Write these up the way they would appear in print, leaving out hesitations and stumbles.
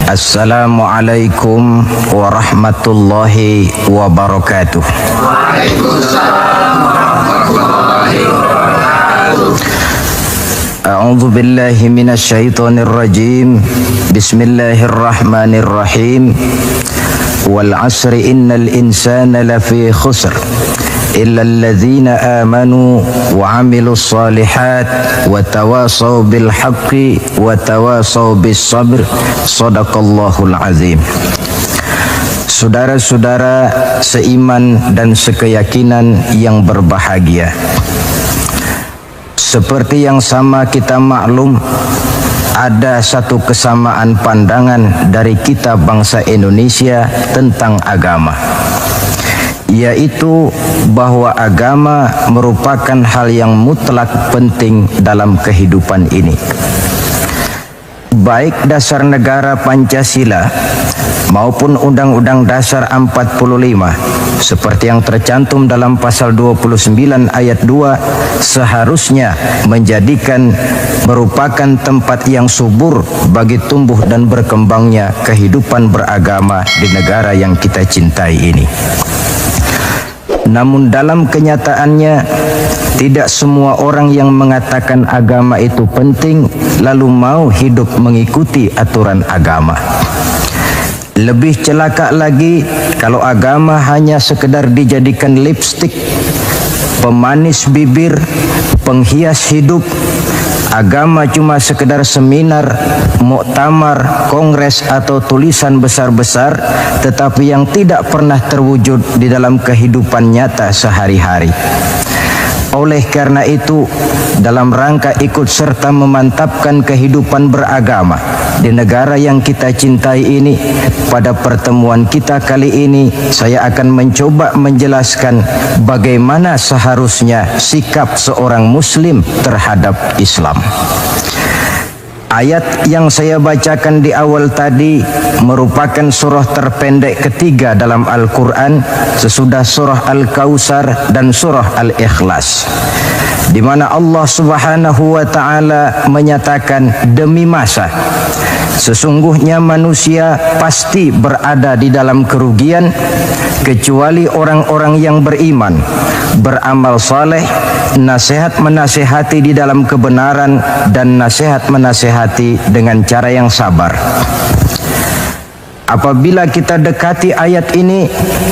Assalamualaikum warahmatullahi wabarakatuh. Waalaikumsalam warahmatullahi wabarakatuh. A'udzu billahi minasyaitonir rajim. Bismillahirrahmanirrahim. Wal 'asri innal insana lafi khusr illa alladzina amanu wa 'amilus shalihat wa tawasaw bil haqqi wa tawasaw bis sabr. Shadaqallahul azim. Saudara-saudara seiman dan sekeyakinan yang berbahagia, seperti yang sama kita maklum, ada satu kesamaan pandangan dari kita bangsa Indonesia tentang agama, yaitu bahwa agama merupakan hal yang mutlak penting dalam kehidupan ini. Baik dasar negara Pancasila maupun Undang-Undang Dasar 45 seperti yang tercantum dalam pasal 29 ayat 2 seharusnya menjadikan merupakan tempat yang subur bagi tumbuh dan berkembangnya kehidupan beragama di negara yang kita cintai ini. Namun dalam kenyataannya tidak semua orang yang mengatakan agama itu penting lalu mau hidup mengikuti aturan agama. Lebih celaka lagi kalau agama hanya sekedar dijadikan lipstik, pemanis bibir, penghias hidup. Agama cuma sekedar seminar, muktamar, kongres atau tulisan besar-besar, tetapi yang tidak pernah terwujud di dalam kehidupan nyata sehari-hari. Oleh karena itu, dalam rangka ikut serta memantapkan kehidupan beragama di negara yang kita cintai ini, pada pertemuan kita kali ini saya akan mencoba menjelaskan bagaimana seharusnya sikap seorang muslim terhadap Islam. Ayat yang saya bacakan di awal tadi merupakan surah terpendek ketiga dalam Al-Quran sesudah surah Al-Kautsar dan surah Al-Ikhlas, di mana Allah Subhanahu wa Ta'ala menyatakan, demi masa sesungguhnya manusia pasti berada di dalam kerugian kecuali orang-orang yang beriman, beramal saleh, nasihat menasihati di dalam kebenaran, dan nasihat menasihati dengan cara yang sabar. Apabila kita dekati ayat ini,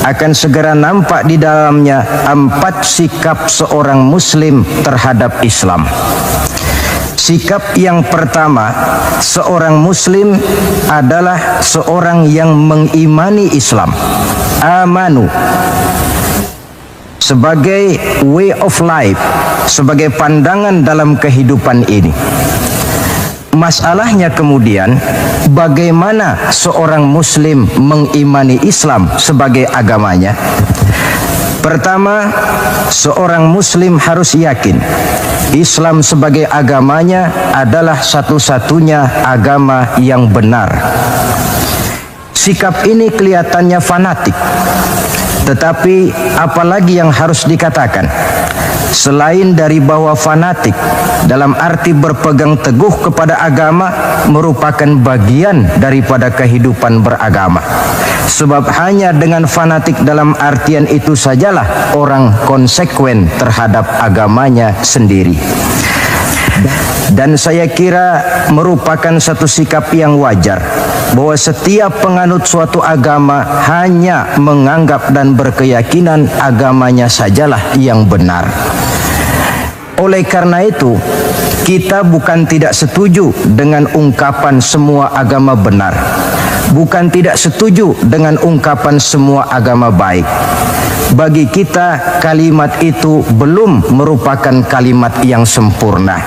akan segera nampak di dalamnya 4 sikap seorang muslim terhadap Islam. Sikap yang pertama, seorang muslim adalah seorang yang mengimani Islam. Amanu sebagai way of life, sebagai pandangan dalam kehidupan ini. Masalahnya kemudian, bagaimana seorang muslim mengimani Islam sebagai agamanya? Pertama, seorang muslim harus yakin Islam sebagai agamanya adalah satu-satunya agama yang benar. Sikap ini kelihatannya fanatik, tetapi apalagi yang harus dikatakan? Selain dari bahwa fanatik dalam arti berpegang teguh kepada agama merupakan bagian daripada kehidupan beragama. Sebab hanya dengan fanatik dalam artian itu sajalah orang konsekuen terhadap agamanya sendiri. Dan saya kira merupakan satu sikap yang wajar bahwa setiap penganut suatu agama hanya menganggap dan berkeyakinan agamanya sajalah yang benar. Oleh karena itu, kita bukan tidak setuju dengan ungkapan semua agama benar, bukan tidak setuju dengan ungkapan semua agama baik. Bagi kita, kalimat itu belum merupakan kalimat yang sempurna.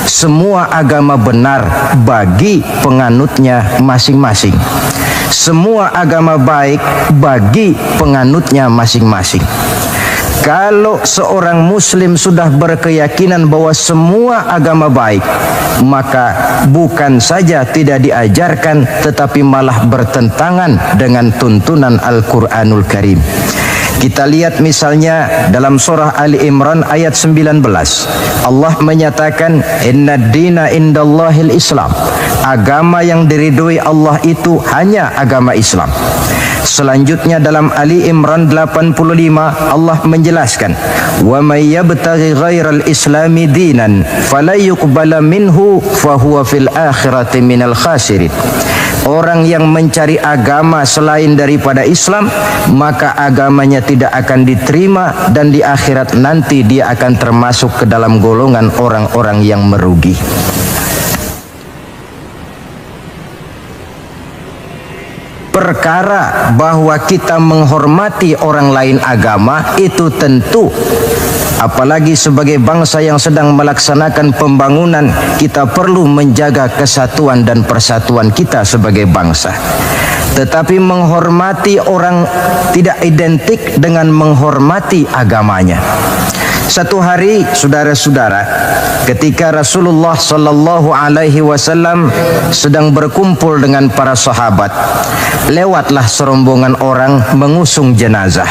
Semua agama benar bagi penganutnya masing-masing. Semua agama baik bagi penganutnya masing-masing. Kalau seorang muslim sudah berkeyakinan bahwa semua agama baik, maka bukan saja tidak diajarkan, tetapi malah bertentangan dengan tuntunan Al-Quranul Karim. Kita lihat misalnya dalam surah Ali Imran ayat 19. Allah menyatakan inna dina indallahil Islam. Agama yang diridhoi Allah itu hanya agama Islam. Selanjutnya dalam Ali Imran 85 Allah menjelaskan wa may yabtaghi ghairal islami dinan fala yuqbala minhu fahuwa fil akhirati minal khasirin. Orang yang mencari agama selain daripada Islam, maka agamanya tidak akan diterima dan di akhirat nanti dia akan termasuk ke dalam golongan orang-orang yang merugi. Perkara bahwa kita menghormati orang lain agama itu tentu, apalagi sebagai bangsa yang sedang melaksanakan pembangunan, kita perlu menjaga kesatuan dan persatuan kita sebagai bangsa. Tetapi menghormati orang tidak identik dengan menghormati agamanya. Satu hari, saudara-saudara, ketika Rasulullah sallallahu alaihi wasallam sedang berkumpul dengan para sahabat, lewatlah serombongan orang mengusung jenazah.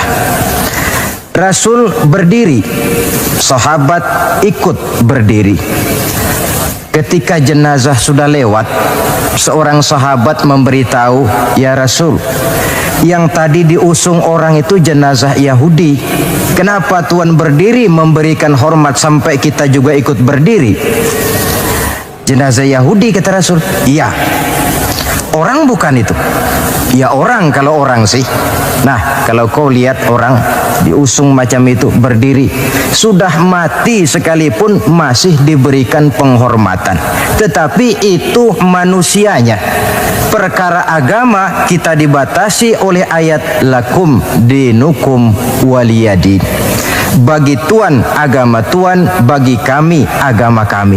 Rasul berdiri, sahabat ikut berdiri. Ketika jenazah sudah lewat, seorang sahabat memberitahu, "Ya Rasul, yang tadi diusung orang itu jenazah Yahudi. Kenapa Tuhan berdiri memberikan hormat sampai kita juga ikut berdiri?" Jenazah Yahudi, kata Rasul. "Iya." "Orang bukan itu?" "Ya orang, kalau orang sih." Nah, kalau kau lihat orang diusung macam itu berdiri, sudah mati sekalipun masih diberikan penghormatan. Tetapi itu manusianya. Perkara agama kita dibatasi oleh ayat lakum dinukum waliyadin. Bagi Tuhan agama Tuhan, bagi kami agama kami.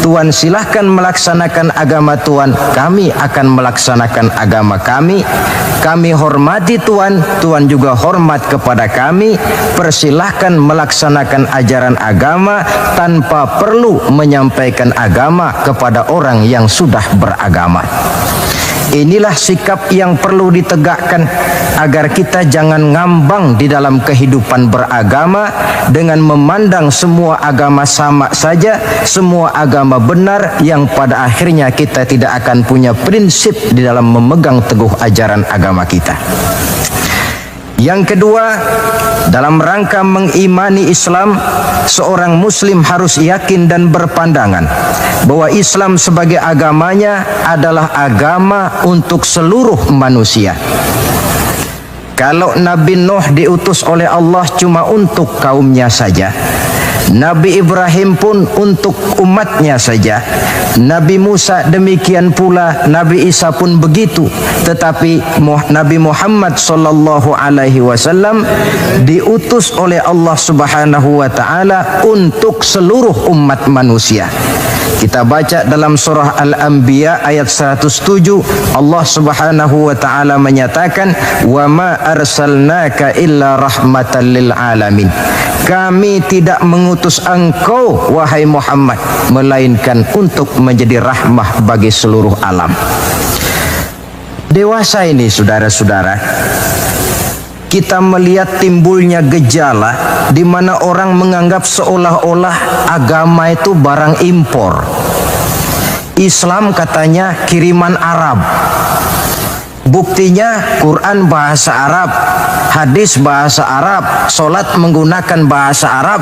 Tuhan silahkan melaksanakan agama Tuhan, kami akan melaksanakan agama kami. Kami hormati Tuhan, Tuhan juga hormat kepada kami. Persilahkan melaksanakan ajaran agama tanpa perlu menyampaikan agama kepada orang yang sudah beragama. Inilah sikap yang perlu ditegakkan agar kita jangan ngambang di dalam kehidupan beragama dengan memandang semua agama sama saja, semua agama benar, yang pada akhirnya kita tidak akan punya prinsip di dalam memegang teguh ajaran agama kita. Yang kedua, dalam rangka mengimani Islam, seorang muslim harus yakin dan berpandangan bahwa Islam sebagai agamanya adalah agama untuk seluruh manusia. Kalau Nabi Nuh diutus oleh Allah cuma untuk kaumnya saja, Nabi Ibrahim pun untuk umatnya saja, Nabi Musa demikian pula, Nabi Isa pun begitu. Tetapi Nabi Muhammad sallallahu alaihi wasallam diutus oleh Allah Subhanahu wa taala untuk seluruh umat manusia. Kita baca dalam surah Al-Anbiya ayat 107, Allah Subhanahu wa taala menyatakan, "Wa ma arsalnaka illa rahmatan lil alamin." Kami tidak mengutus engkau wahai Muhammad melainkan untuk menjadi rahmah bagi seluruh alam. Dewasa ini, saudara-saudara, kita melihat timbulnya gejala di mana orang menganggap seolah-olah agama itu barang impor. Islam katanya kiriman Arab. Buktinya Quran bahasa Arab, hadis bahasa Arab, solat menggunakan bahasa Arab.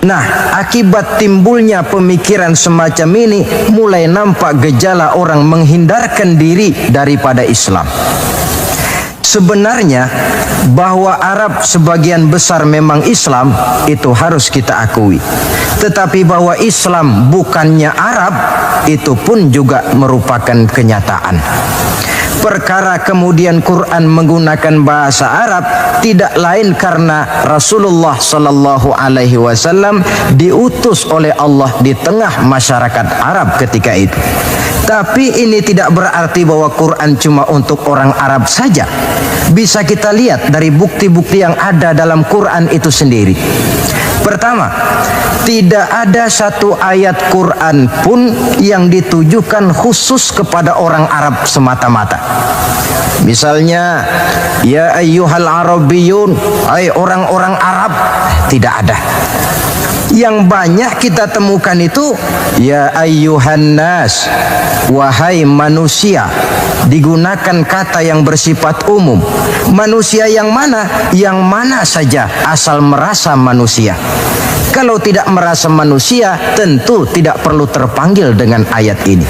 Nah, akibat timbulnya pemikiran semacam ini, mulai nampak gejala orang menghindarkan diri daripada Islam. Sebenarnya bahwa Arab sebagian besar memang Islam, itu harus kita akui. Tetapi bahwa Islam bukannya Arab, itu pun juga merupakan kenyataan. Perkara kemudian Quran menggunakan bahasa Arab tidak lain karena Rasulullah sallallahu alaihi wasallam diutus oleh Allah di tengah masyarakat Arab ketika itu. Tapi ini tidak berarti bahwa Quran cuma untuk orang Arab saja. Bisa kita lihat dari bukti-bukti yang ada dalam Quran itu sendiri. Pertama, tidak ada satu ayat Quran pun yang ditujukan khusus kepada orang Arab semata-mata. Misalnya, ya ayyuhal arabiyyun, hai orang-orang Arab, tidak ada. Yang banyak kita temukan itu ya ayyuhan nas, wahai manusia. Digunakan kata yang bersifat umum. Manusia yang mana? Yang mana saja asal merasa manusia. Kalau tidak merasa manusia, tentu tidak perlu terpanggil dengan ayat ini.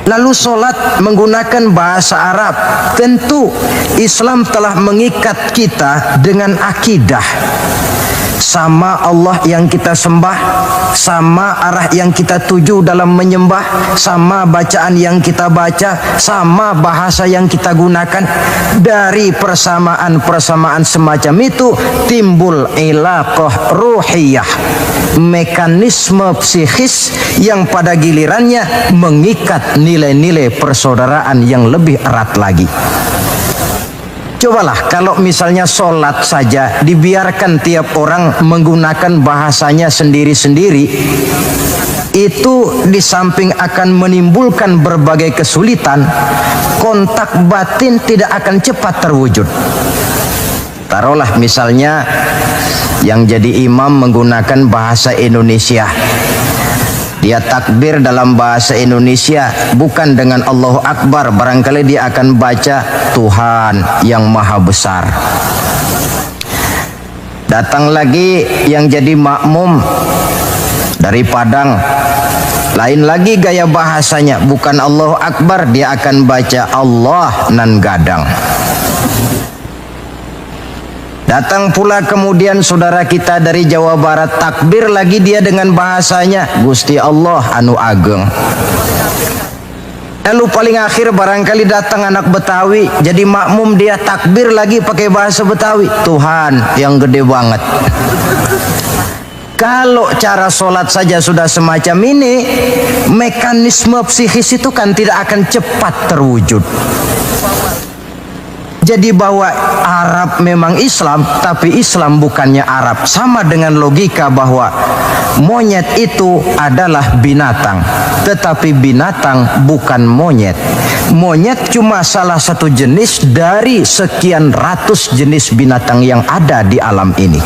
Lalu solat menggunakan bahasa Arab. Tentu Islam telah mengikat kita dengan akidah. Sama Allah yang kita sembah, sama arah yang kita tuju dalam menyembah, sama bacaan yang kita baca, sama bahasa yang kita gunakan. Dari persamaan-persamaan semacam itu timbul ilaqah ruhiyah, mekanisme psikis yang pada gilirannya mengikat nilai-nilai persaudaraan yang lebih erat lagi. Cobalah kalau misalnya sholat saja dibiarkan tiap orang menggunakan bahasanya sendiri-sendiri, itu di samping akan menimbulkan berbagai kesulitan, kontak batin tidak akan cepat terwujud. Taruhlah misalnya yang jadi imam menggunakan bahasa Indonesia. Dia takbir dalam bahasa Indonesia, bukan dengan Allahu Akbar. Barangkali dia akan baca Tuhan yang Maha Besar. Datang lagi yang jadi makmum dari Padang, lain lagi gaya bahasanya, bukan Allahu Akbar, dia akan baca Allah nan gadang. Datang pula kemudian saudara kita dari Jawa Barat, takbir lagi dia dengan bahasanya, Gusti Allah anu ageng. Lalu paling akhir barangkali datang anak Betawi, jadi makmum, dia takbir lagi pakai bahasa Betawi, Tuhan yang gede banget. Kalau cara sholat saja sudah semacam ini, mekanisme psikis itu kan tidak akan cepat terwujud. Jadi bahwa Arab memang Islam, tapi Islam bukannya Arab. Sama dengan logika bahwa monyet itu adalah binatang, tetapi binatang bukan monyet. Monyet cuma salah satu jenis dari sekian ratus jenis binatang yang ada di alam ini.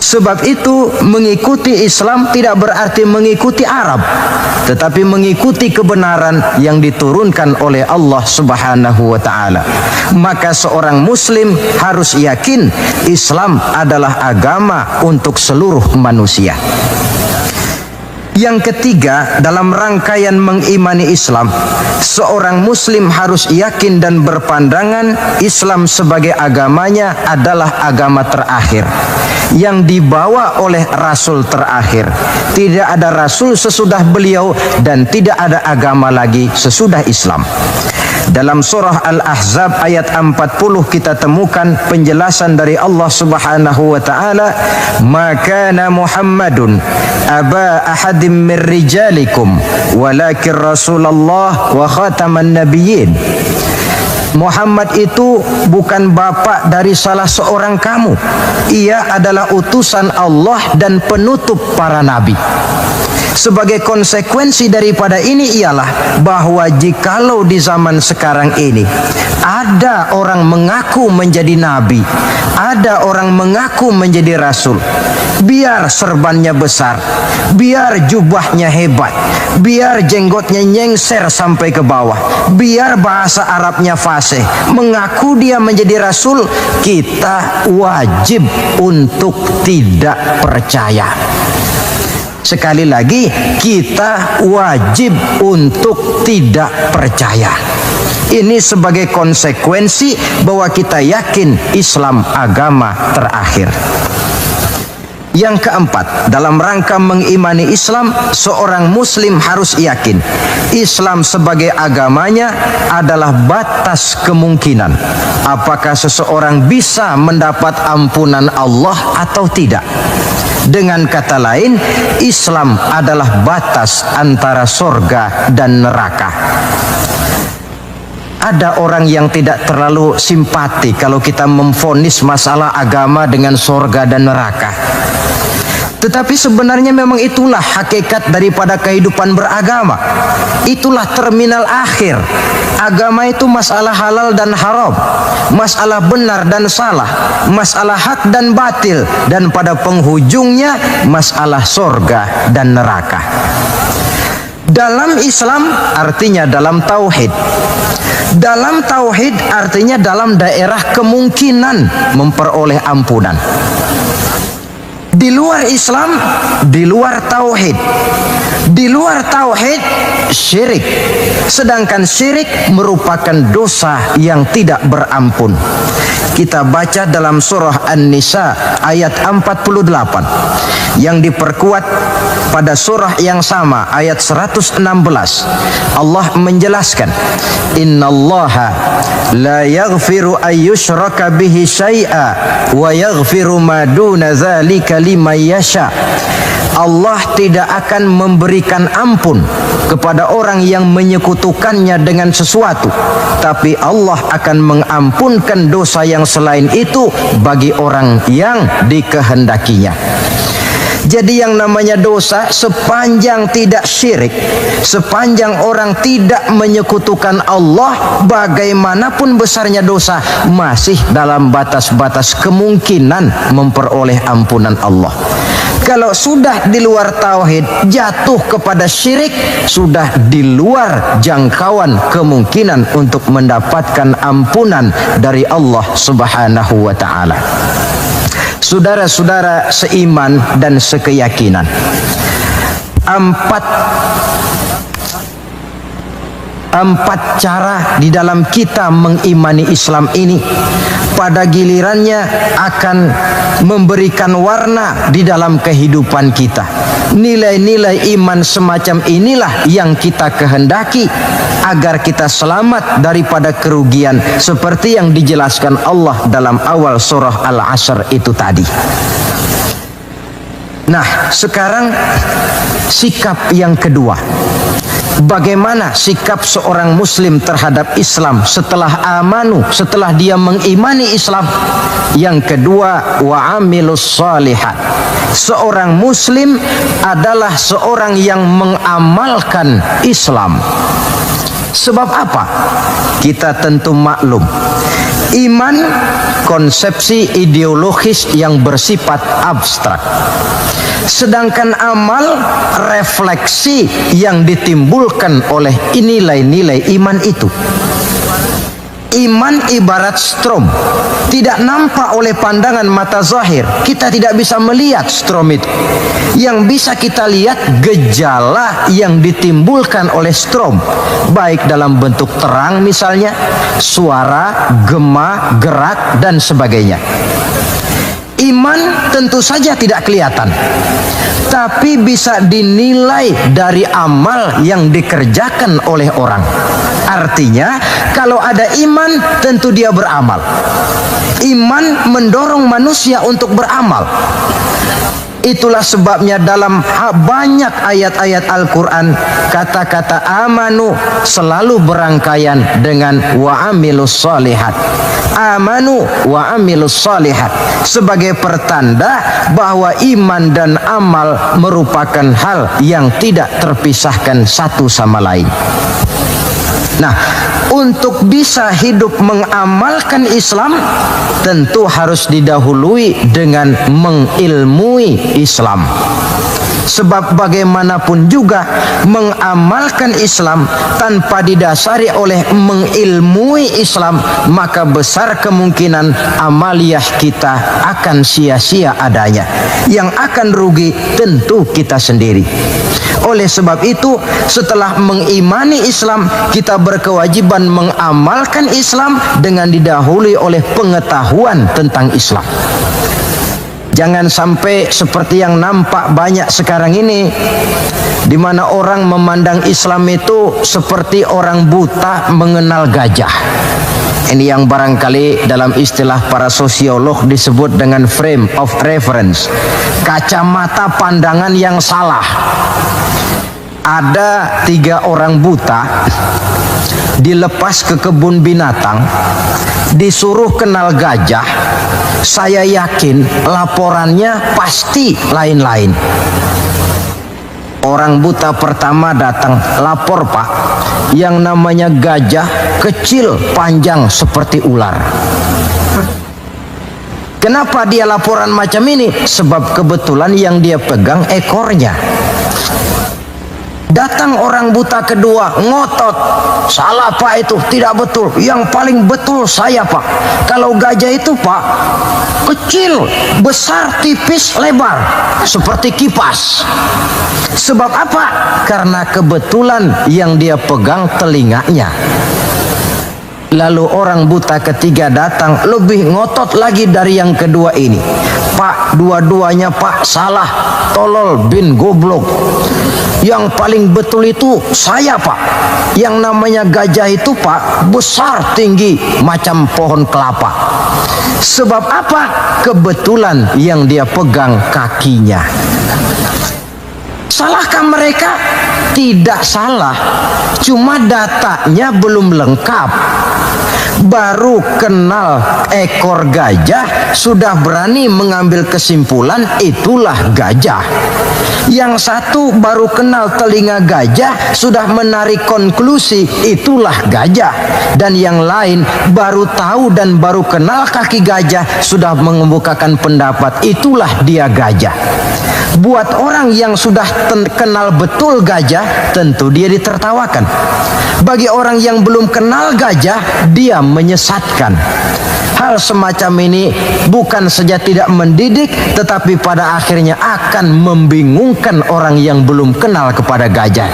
Sebab itu mengikuti Islam tidak berarti mengikuti Arab, tetapi mengikuti kebenaran yang diturunkan oleh Allah Subhanahu wa taala. Maka seorang muslim harus yakin Islam adalah agama untuk seluruh manusia. Yang ketiga, dalam rangkaian mengimani Islam, seorang muslim harus yakin dan berpandangan Islam sebagai agamanya adalah agama terakhir yang dibawa oleh Rasul terakhir. Tidak ada Rasul sesudah beliau dan tidak ada agama lagi sesudah Islam. Dalam surah Al-Ahzab ayat 40 kita temukan penjelasan dari Allah Subhanahu wa taala, "Maka Muhammadun aba ahadim min rijalikum walakin Rasulullah wa khataman nabiyyin." Muhammad itu bukan bapak dari salah seorang kamu. Ia adalah utusan Allah dan penutup para nabi. Sebagai konsekuensi daripada ini ialah bahwa jikalau di zaman sekarang ini ada orang mengaku menjadi nabi, ada orang mengaku menjadi rasul, biar serbannya besar, biar jubahnya hebat, biar jenggotnya nyengser sampai ke bawah, biar bahasa Arabnya fasih, mengaku dia menjadi rasul, kita wajib untuk tidak percaya. Sekali lagi, kita wajib untuk tidak percaya. Ini sebagai konsekuensi bahwa kita yakin Islam agama terakhir. Yang keempat, dalam rangka mengimani Islam, seorang muslim harus yakin Islam sebagai agamanya adalah batas kemungkinan. Apakah seseorang bisa mendapat ampunan Allah atau tidak? Dengan kata lain, Islam adalah batas antara surga dan neraka. Ada orang yang tidak terlalu simpati kalau kita memvonis masalah agama dengan surga dan neraka. Tetapi sebenarnya memang itulah hakikat daripada kehidupan beragama. Itulah terminal akhir. Agama itu masalah halal dan haram, masalah benar dan salah, masalah hak dan batil, dan pada penghujungnya masalah surga dan neraka. Dalam Islam artinya dalam tauhid. Dalam tauhid artinya dalam daerah kemungkinan memperoleh ampunan. Di luar Islam, di luar tauhid. Di luar tauhid, syirik. Sedangkan syirik merupakan dosa yang tidak berampun. Kita baca dalam surah An-Nisa ayat 48 yang diperkuat pada surah yang sama ayat 116. Allah menjelaskan, innallaha la yaghfiru ayyushraka bihi syai'a wa yaghfiru ma duna dzalika liman yasha. Allah tidak akan memberikan ampun kepada orang yang menyekutukannya dengan sesuatu, tapi Allah akan mengampunkan dosa yang selain itu bagi orang yang dikehendakinya. Jadi yang namanya dosa, sepanjang tidak syirik, sepanjang orang tidak menyekutukan Allah, bagaimanapun besarnya dosa, masih dalam batas-batas kemungkinan memperoleh ampunan Allah. Kalau sudah di luar tauhid, jatuh kepada syirik, sudah di luar jangkauan kemungkinan untuk mendapatkan ampunan dari Allah Subhanahu wa ta'ala. Saudara-saudara seiman dan sekeyakinan, empat cara di dalam kita mengimani Islam ini pada gilirannya akan memberikan warna di dalam kehidupan kita. Nilai-nilai iman semacam inilah yang kita kehendaki agar kita selamat daripada kerugian seperti yang dijelaskan Allah dalam awal surah Al-Asr itu tadi. Nah, sekarang sikap yang kedua. Bagaimana sikap seorang muslim terhadap Islam setelah amanu, setelah dia mengimani Islam? Yang kedua, wa amilus shalihat. Seorang muslim adalah seorang yang mengamalkan Islam. Sebab apa? Kita tentu maklum, iman konsepsi ideologis yang bersifat abstrak. Sedangkan amal refleksi yang ditimbulkan oleh nilai-nilai iman itu. Iman ibarat strom, tidak nampak oleh pandangan mata zahir. Kita tidak bisa melihat strom itu. Yang bisa kita lihat gejala yang ditimbulkan oleh strom, baik dalam bentuk terang misalnya, suara, gema, gerak, dan sebagainya. Iman tentu saja tidak kelihatan, tapi bisa dinilai dari amal yang dikerjakan oleh orang. Artinya, kalau ada iman, tentu dia beramal. Iman mendorong manusia untuk beramal. Itulah sebabnya dalam banyak ayat-ayat Al-Quran, kata-kata amanu selalu berangkaian dengan wa amilus shalihat. Amanu wa amilus shalihat sebagai pertanda bahwa iman dan amal merupakan hal yang tidak terpisahkan satu sama lain. Nah, untuk bisa hidup mengamalkan Islam, tentu harus didahului dengan mengilmui Islam. Sebab bagaimanapun juga mengamalkan Islam tanpa didasari oleh mengilmui Islam, maka besar kemungkinan amaliyah kita akan sia-sia adanya. Yang akan rugi tentu kita sendiri. Oleh sebab itu, setelah mengimani Islam, kita berkewajiban mengamalkan Islam dengan didahului oleh pengetahuan tentang Islam. Jangan sampai seperti yang nampak banyak sekarang ini, di mana orang memandang Islam itu seperti orang buta mengenal gajah. Ini yang barangkali dalam istilah para sosiolog disebut dengan frame of reference, kacamata pandangan yang salah. Ada 3 orang buta dilepas ke kebun binatang, disuruh kenal gajah, saya yakin laporannya pasti lain-lain. Orang buta pertama datang, lapor Pak, yang namanya gajah kecil panjang seperti ular. Kenapa dia laporan macam ini? Sebab kebetulan yang dia pegang ekornya. Datang orang buta kedua, ngotot. Salah Pak, itu tidak betul. Yang paling betul saya Pak. Kalau gajah itu Pak, kecil, besar, tipis, lebar, seperti kipas. Sebab apa? Karena kebetulan yang dia pegang telinganya. Lalu orang buta ketiga datang, lebih ngotot lagi dari yang kedua ini. Pak, dua-duanya Pak salah, tolol bin goblok. Yang paling betul itu saya Pak. Yang namanya gajah itu Pak, besar tinggi macam pohon kelapa. Sebab apa? Kebetulan yang dia pegang kakinya. Salahkah mereka? Tidak salah, cuma datanya belum lengkap. Baru kenal ekor gajah sudah berani mengambil kesimpulan itulah gajah. Yang satu baru kenal telinga gajah sudah menarik konklusi itulah gajah. Dan yang lain baru tahu dan baru kenal kaki gajah sudah mengemukakan pendapat itulah dia gajah. Buat orang yang sudah kenal betul gajah, tentu dia ditertawakan. Bagi orang yang belum kenal gajah, dia menyesatkan. Hal semacam ini bukan saja tidak mendidik, tetapi pada akhirnya akan membingungkan orang yang belum kenal kepada gajah.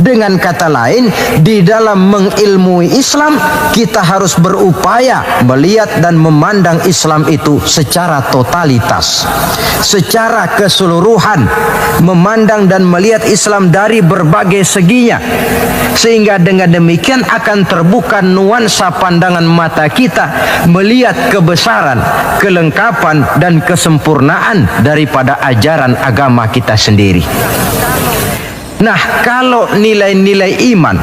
Dengan kata lain, di dalam mengilmui Islam, kita harus berupaya melihat dan memandang Islam itu secara totalitas, secara keseluruhan, memandang dan melihat Islam dari berbagai seginya, sehingga dengan demikian akan terbuka nuansa pandangan mata kita melihat kebesaran, kelengkapan dan kesempurnaan daripada ajaran agama kita sendiri. Nah, kalau nilai-nilai iman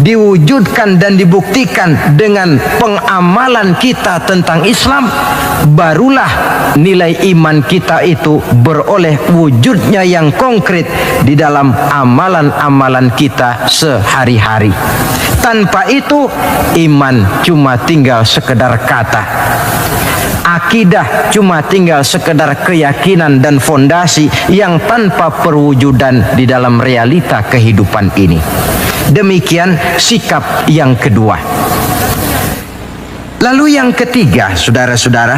diwujudkan dan dibuktikan dengan pengamalan kita tentang Islam, barulah nilai iman kita itu beroleh wujudnya yang konkret di dalam amalan-amalan kita sehari-hari. Tanpa itu, iman cuma tinggal sekedar kata. Akidah cuma tinggal sekedar keyakinan dan fondasi yang tanpa perwujudan di dalam realita kehidupan ini. Demikian sikap yang kedua. Lalu yang ketiga, saudara-saudara,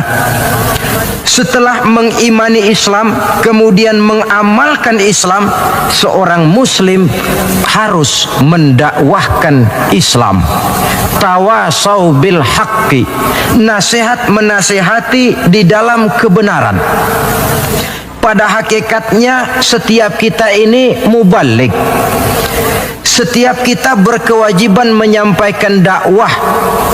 setelah mengimani Islam, kemudian mengamalkan Islam, seorang muslim harus mendakwahkan Islam. Tawasau bil haqqi, nasihat menasihati di dalam kebenaran. Pada hakikatnya setiap kita ini mubaligh. Setiap kita berkewajiban menyampaikan dakwah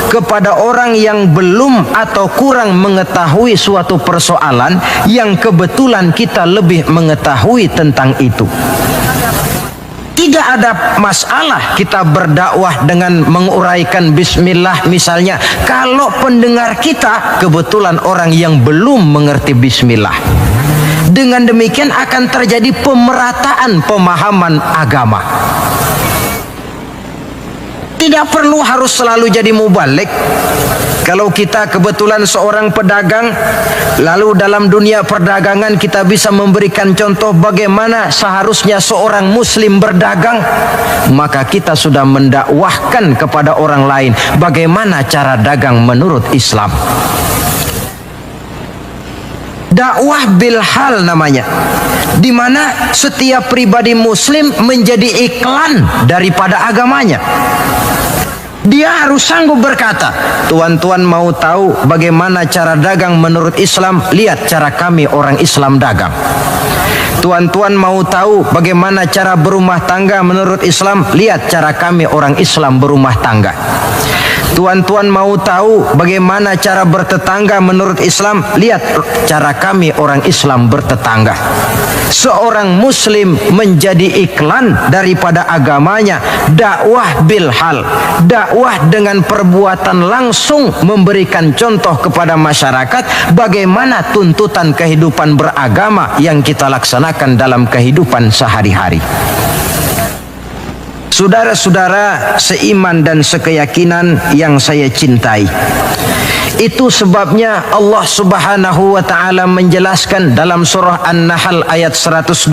kepada orang yang belum atau kurang mengetahui suatu persoalan yang kebetulan kita lebih mengetahui tentang itu. Tidak ada masalah kita berdakwah dengan menguraikan bismillah misalnya, kalau pendengar kita kebetulan orang yang belum mengerti bismillah. Dengan demikian akan terjadi pemerataan pemahaman agama. Tidak perlu harus selalu jadi mubaligh. Kalau kita kebetulan seorang pedagang, lalu dalam dunia perdagangan kita bisa memberikan contoh bagaimana seharusnya seorang muslim berdagang, maka kita sudah mendakwahkan kepada orang lain bagaimana cara dagang menurut Islam. Dakwah bil hal namanya, di mana setiap pribadi muslim menjadi iklan daripada agamanya. Dia harus sanggup berkata, tuan-tuan mau tahu bagaimana cara dagang menurut Islam? Lihat cara kami orang Islam dagang. Tuan-tuan mau tahu bagaimana cara berumah tangga menurut Islam? Lihat cara kami orang Islam berumah tangga. Tuan-tuan mau tahu bagaimana cara bertetangga menurut Islam? Lihat cara kami orang Islam bertetangga. Seorang muslim menjadi iklan daripada agamanya, dakwah bilhal, dakwah dengan perbuatan langsung, memberikan contoh kepada masyarakat bagaimana tuntutan kehidupan beragama yang kita laksanakan dalam kehidupan sehari-hari. Saudara-saudara seiman dan sekeyakinan yang saya cintai, itu sebabnya Allah Subhanahu wa taala menjelaskan dalam surah An-Nahl ayat 125,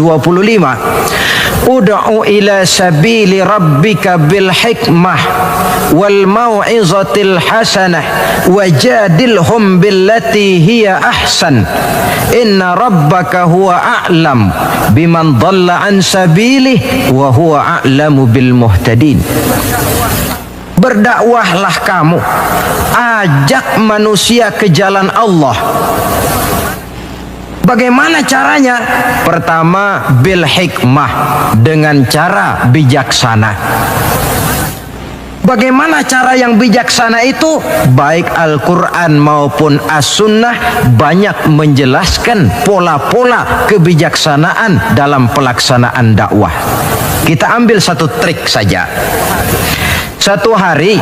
ud'u ila sabili rabbika bil hikmah wal mau'izatil hasanah wajadilhum billati hiya ahsan inna rabbaka huwa a'lam biman dhalla an sabilihi wa huwa a'lamu bil muhtadin. Berdakwahlah kamu, ajak manusia ke jalan Allah. Bagaimana caranya? Pertama, bil hikmah, dengan cara bijaksana. Bagaimana cara yang bijaksana itu? Baik Al-Quran maupun As-Sunnah banyak menjelaskan pola-pola kebijaksanaan dalam pelaksanaan dakwah. Kita ambil satu trik saja. Satu hari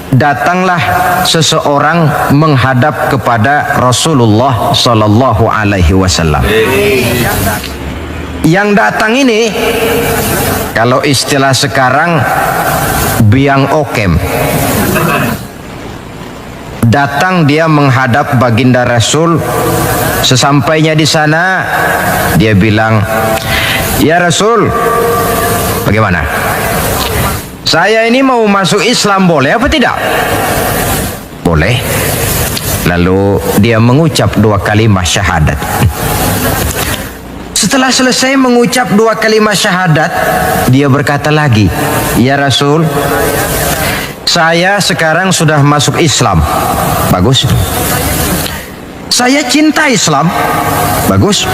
datanglah seseorang menghadap kepada Rasulullah sallallahu alaihi wasallam. Yang datang ini kalau istilah sekarang biang okem. Datang dia menghadap baginda Rasul. Sesampainya di sana dia bilang, "Ya Rasul, bagaimana? Saya ini mau masuk Islam, boleh apa tidak?" Boleh. Lalu dia mengucap 2 kalimat syahadat. Setelah selesai mengucap 2 kalimat syahadat, dia berkata lagi, "Ya Rasul, saya sekarang sudah masuk Islam." Bagus. "Saya cinta Islam." Bagus.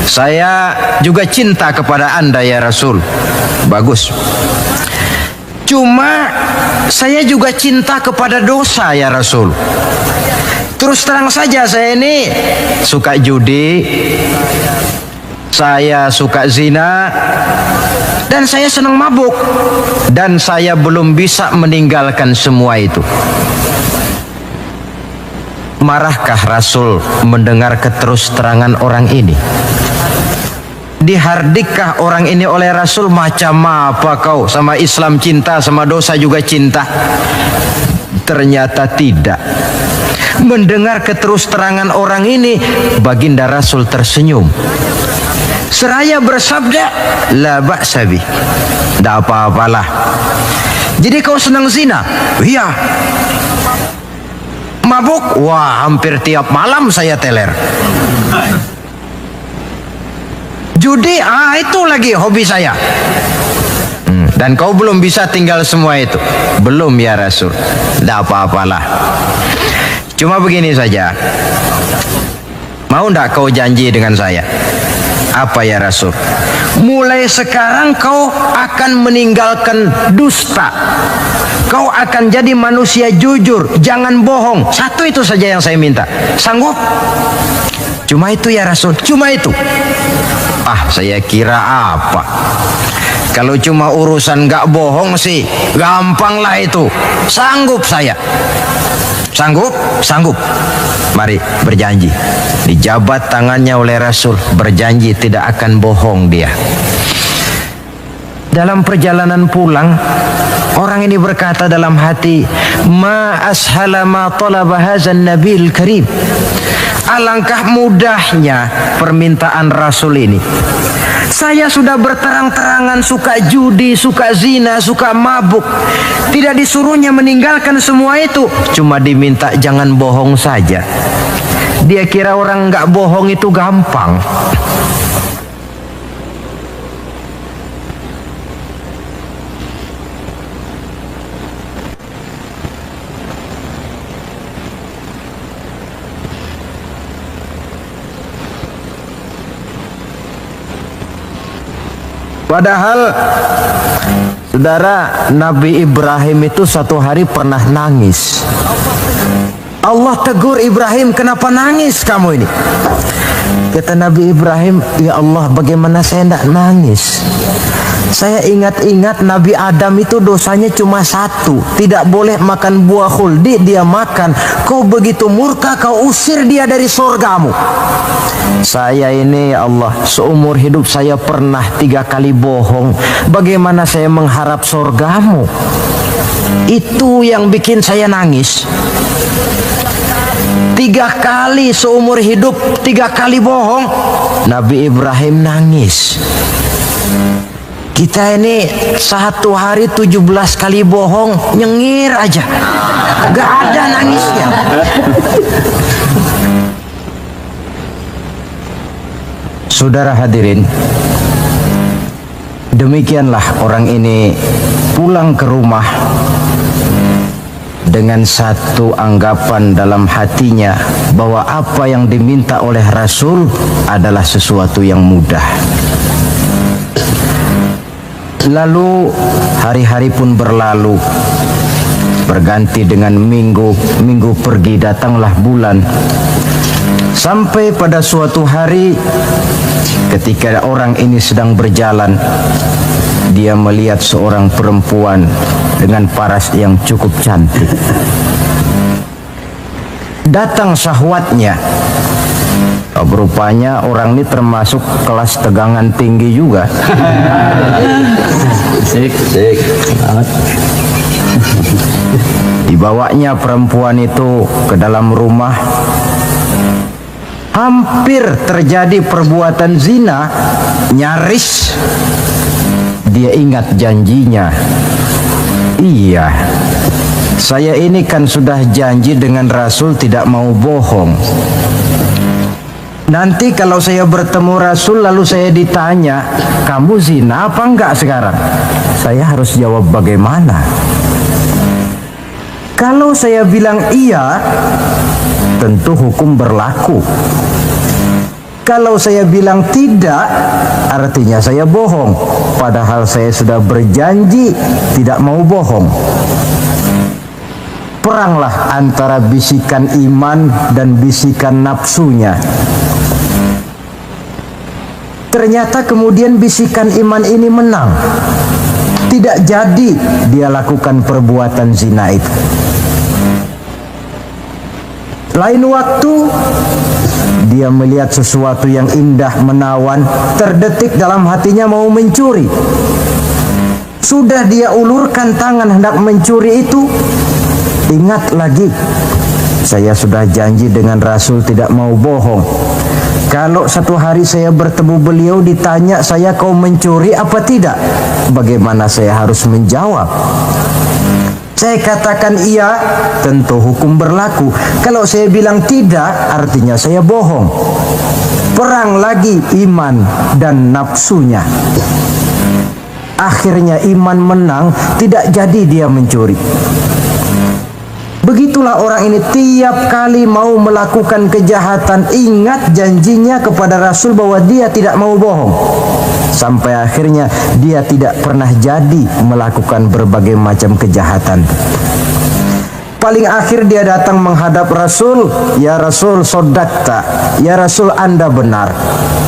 "Saya juga cinta kepada Anda ya Rasul." Bagus. "Cuma saya juga cinta kepada dosa ya Rasul. Terus terang saja saya ini suka judi, saya suka zina, dan saya senang mabuk. Dan saya belum bisa meninggalkan semua itu." Marahkah Rasul mendengar keterus terangan orang ini? Dihardikkah orang ini oleh Rasul? "Macam apa kau, sama Islam cinta, sama dosa juga cinta?" Ternyata tidak. Mendengar keterus terangan orang ini, baginda Rasul tersenyum. Seraya bersabda, "La ba'sa bi." Tidak apa-apalah. "Jadi kau senang zina?" "Iya." "Mabuk?" "Wah, hampir tiap malam saya teler." "Judi?" Itu lagi hobi saya." "Dan kau belum bisa tinggal semua itu?" "Belum ya Rasul." "Tidak apa-apalah. Cuma begini saja. Mau tidak kau janji dengan saya?" "Apa ya Rasul?" "Mulai sekarang kau akan meninggalkan dusta. Kau akan jadi manusia jujur, jangan bohong. Satu itu saja yang saya minta. Sanggup?" "Cuma itu ya Rasul." "Cuma itu?" Saya kira apa? Kalau cuma urusan gak bohong sih, gampang lah itu. Sanggup saya." "Sanggup?" "Sanggup." "Mari berjanji." Dijabat tangannya oleh Rasul, berjanji tidak akan bohong dia. Dalam perjalanan pulang, orang ini berkata dalam hati, "Ma ashala ma talaba hadzan nabil karim." Alangkah mudahnya permintaan Rasul ini. Saya sudah berterang-terangan suka judi, suka zina, suka mabuk. Tidak disuruhnya meninggalkan semua itu, cuma diminta jangan bohong saja. Dia kira orang nggak bohong itu gampang. Padahal Saudara, Nabi Ibrahim itu satu hari pernah nangis. Allah tegur Ibrahim, kenapa nangis kamu ini? Kata Nabi Ibrahim, ya Allah, bagaimana saya tidak nangis? Saya ingat-ingat Nabi Adam itu dosanya cuma satu, tidak boleh makan buah khuldi, dia makan. Kau begitu murka, kau usir dia dari surgamu. Saya ini, ya Allah, seumur hidup saya pernah 3 kali bohong. Bagaimana saya mengharap surgamu? Itu yang bikin saya nangis. 3 kali seumur hidup, 3 kali bohong. Nabi Ibrahim nangis. Kita ini satu hari 17 kali bohong, nyengir aja, gak ada nangisnya. Saudara hadirin, demikianlah orang ini pulang ke rumah dengan satu anggapan dalam hatinya bahwa apa yang diminta oleh Rasul adalah sesuatu yang mudah. Lalu hari-hari pun berlalu, berganti dengan minggu, minggu pergi, datanglah bulan. Sampai pada suatu hari ketika orang ini sedang berjalan, dia melihat seorang perempuan dengan paras yang cukup cantik. Datang syahwatnya. Rupanya orang ini termasuk kelas tegangan tinggi juga. Dibawanya perempuan itu ke dalam rumah. Hampir terjadi perbuatan zina. Nyaris dia ingat janjinya. Iya, saya ini kan sudah janji dengan Rasul tidak mau bohong. Nanti kalau saya bertemu Rasul lalu saya ditanya, kamu zina apa enggak sekarang? Saya harus jawab bagaimana? Kalau saya bilang iya, tentu hukum berlaku. Kalau saya bilang tidak, artinya saya bohong. Padahal saya sudah berjanji tidak mau bohong. Peranglah antara bisikan iman dan bisikan nafsunya. Ternyata kemudian bisikan iman ini menang. Tidak jadi dia lakukan perbuatan zina itu. Lain waktu dia melihat sesuatu yang indah menawan, terdetik dalam hatinya mau mencuri. Sudah dia ulurkan tangan hendak mencuri itu, ingat lagi, saya sudah janji dengan Rasul tidak mau bohong. Kalau satu hari saya bertemu beliau ditanya saya kau mencuri apa tidak, bagaimana saya harus menjawab? Saya katakan iya, tentu hukum berlaku. Kalau saya bilang tidak, artinya saya bohong. Perang lagi iman dan nafsunya. Akhirnya iman menang, tidak jadi dia mencuri. Begitulah orang ini tiap kali mau melakukan kejahatan, ingat janjinya kepada Rasul bahwa dia tidak mau bohong. Sampai akhirnya dia tidak pernah jadi melakukan berbagai macam kejahatan. Paling akhir dia datang menghadap Rasul, ya Rasul sodakta, ya Rasul Anda benar.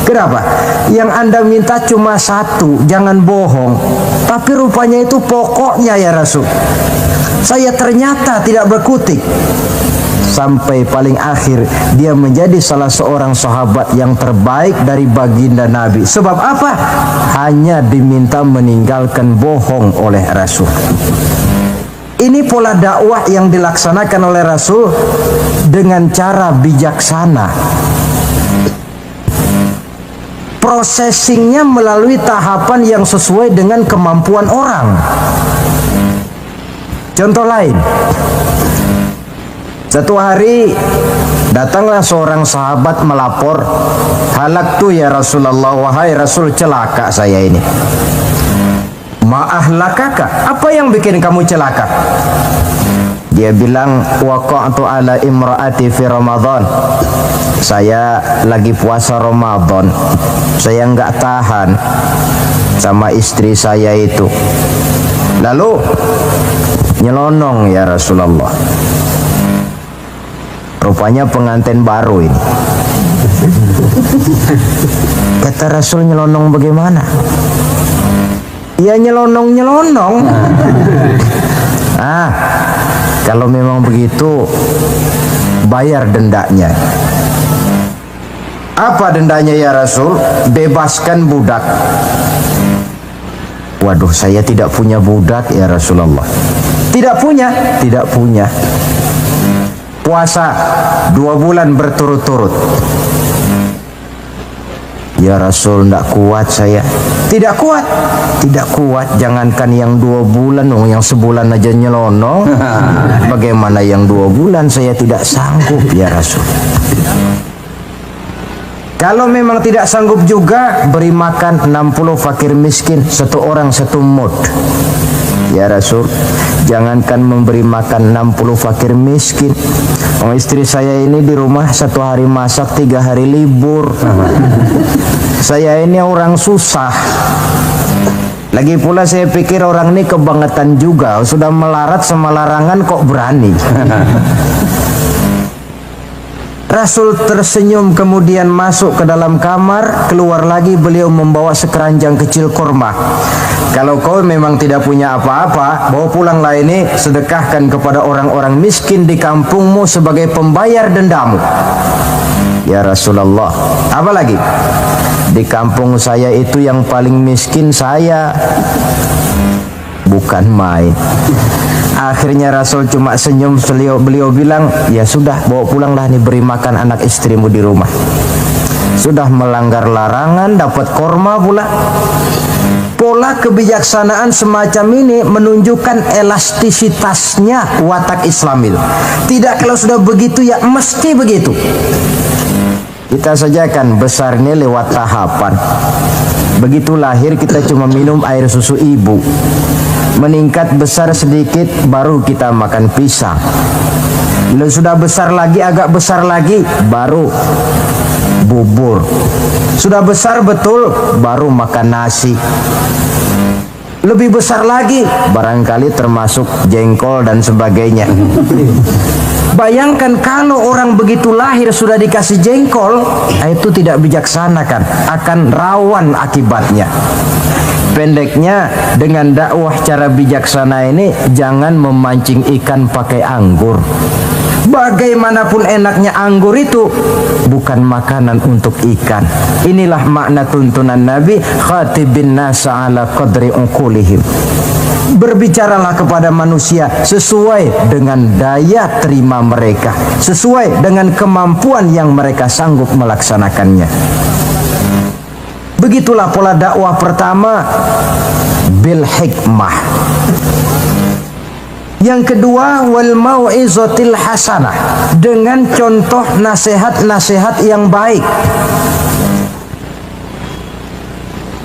Kenapa? Yang Anda minta cuma satu, jangan bohong. Tapi rupanya itu pokoknya ya Rasul. Saya ternyata tidak berkutik. Sampai paling akhir dia menjadi salah seorang sahabat yang terbaik dari baginda Nabi. Sebab apa? Hanya diminta meninggalkan bohong oleh Rasul. Ini pola dakwah yang dilaksanakan oleh Rasul dengan cara bijaksana. Processingnya melalui tahapan yang sesuai dengan kemampuan orang. Contoh lain, satu hari datanglah seorang sahabat melapor, halaktu ya Rasulullah, wahai Rasul celaka saya ini. Ma'ahlakaka, apa yang bikin kamu celaka? Dia bilang, waqa'tu ala imra'ati fi Ramadan. Saya lagi puasa Ramadan, saya nggak tahan sama istri saya itu. Lalu nyelonong ya Rasulullah. Rupanya pengantin baru ini. Kata Rasul, nyelonong bagaimana? Ya nyelonong. Kalau memang begitu, bayar dendanya. Apa dendanya ya Rasul? Bebaskan budak. Waduh, saya tidak punya budak ya Rasulullah. Tidak punya. Puasa 2 bulan berturut-turut. Ya Rasul, tidak kuat saya. Tidak kuat. Jangankan yang 2 bulan, yang sebulan aja nyelonong. Bagaimana yang 2 bulan? Saya tidak sanggup ya Rasul. Kalau memang tidak sanggup juga, beri makan 60 fakir miskin, 1 orang 1 mud. Ya Rasul, jangankan memberi makan 60 fakir miskin. Istri saya ini di rumah 1 hari masak, 3 hari libur. Saya ini orang susah. Lagi pula saya pikir orang ini kebangetan juga. Sudah melarat sama larangan kok berani. Rasul tersenyum kemudian masuk ke dalam kamar. Keluar lagi beliau membawa sekeranjang kecil kurma. Kalau kau memang tidak punya apa-apa, bawa pulanglah ini, sedekahkan kepada orang-orang miskin di kampungmu sebagai pembayar dendamu. Ya Rasulullah, apa lagi? Di kampung saya itu yang paling miskin saya. Bukan main. Akhirnya Rasul cuma senyum, beliau bilang, ya sudah, bawa pulanglah nih, beri makan anak istrimu di rumah. Sudah melanggar larangan, dapat korma pula. Pola kebijaksanaan semacam ini menunjukkan elastisitasnya watak Islamil. Tidak kalau sudah begitu ya mesti begitu. Kita saja kan besar ini lewat tahapan. Begitu lahir kita cuma minum air susu ibu. Meningkat besar sedikit baru kita makan pisang. Bila sudah besar lagi, agak besar lagi, baru bubur. Sudah besar betul, baru makan nasi. Lebih besar lagi, barangkali termasuk jengkol dan sebagainya. Bayangkan kalau orang begitu lahir sudah dikasih jengkol, itu tidak bijaksana kan, akan rawan akibatnya. Pendeknya, dengan dakwah cara bijaksana ini, jangan memancing ikan pakai anggur. Bagaimanapun enaknya anggur itu bukan makanan untuk ikan. Inilah makna tuntunan Nabi, khatibin nasa ala qadri uqulihim. Berbicaralah kepada manusia sesuai dengan daya terima mereka, sesuai dengan kemampuan yang mereka sanggup melaksanakannya. Begitulah pola dakwah pertama, bil hikmah. Yang kedua, wal mau'izatil hasanah, dengan contoh nasihat-nasihat yang baik.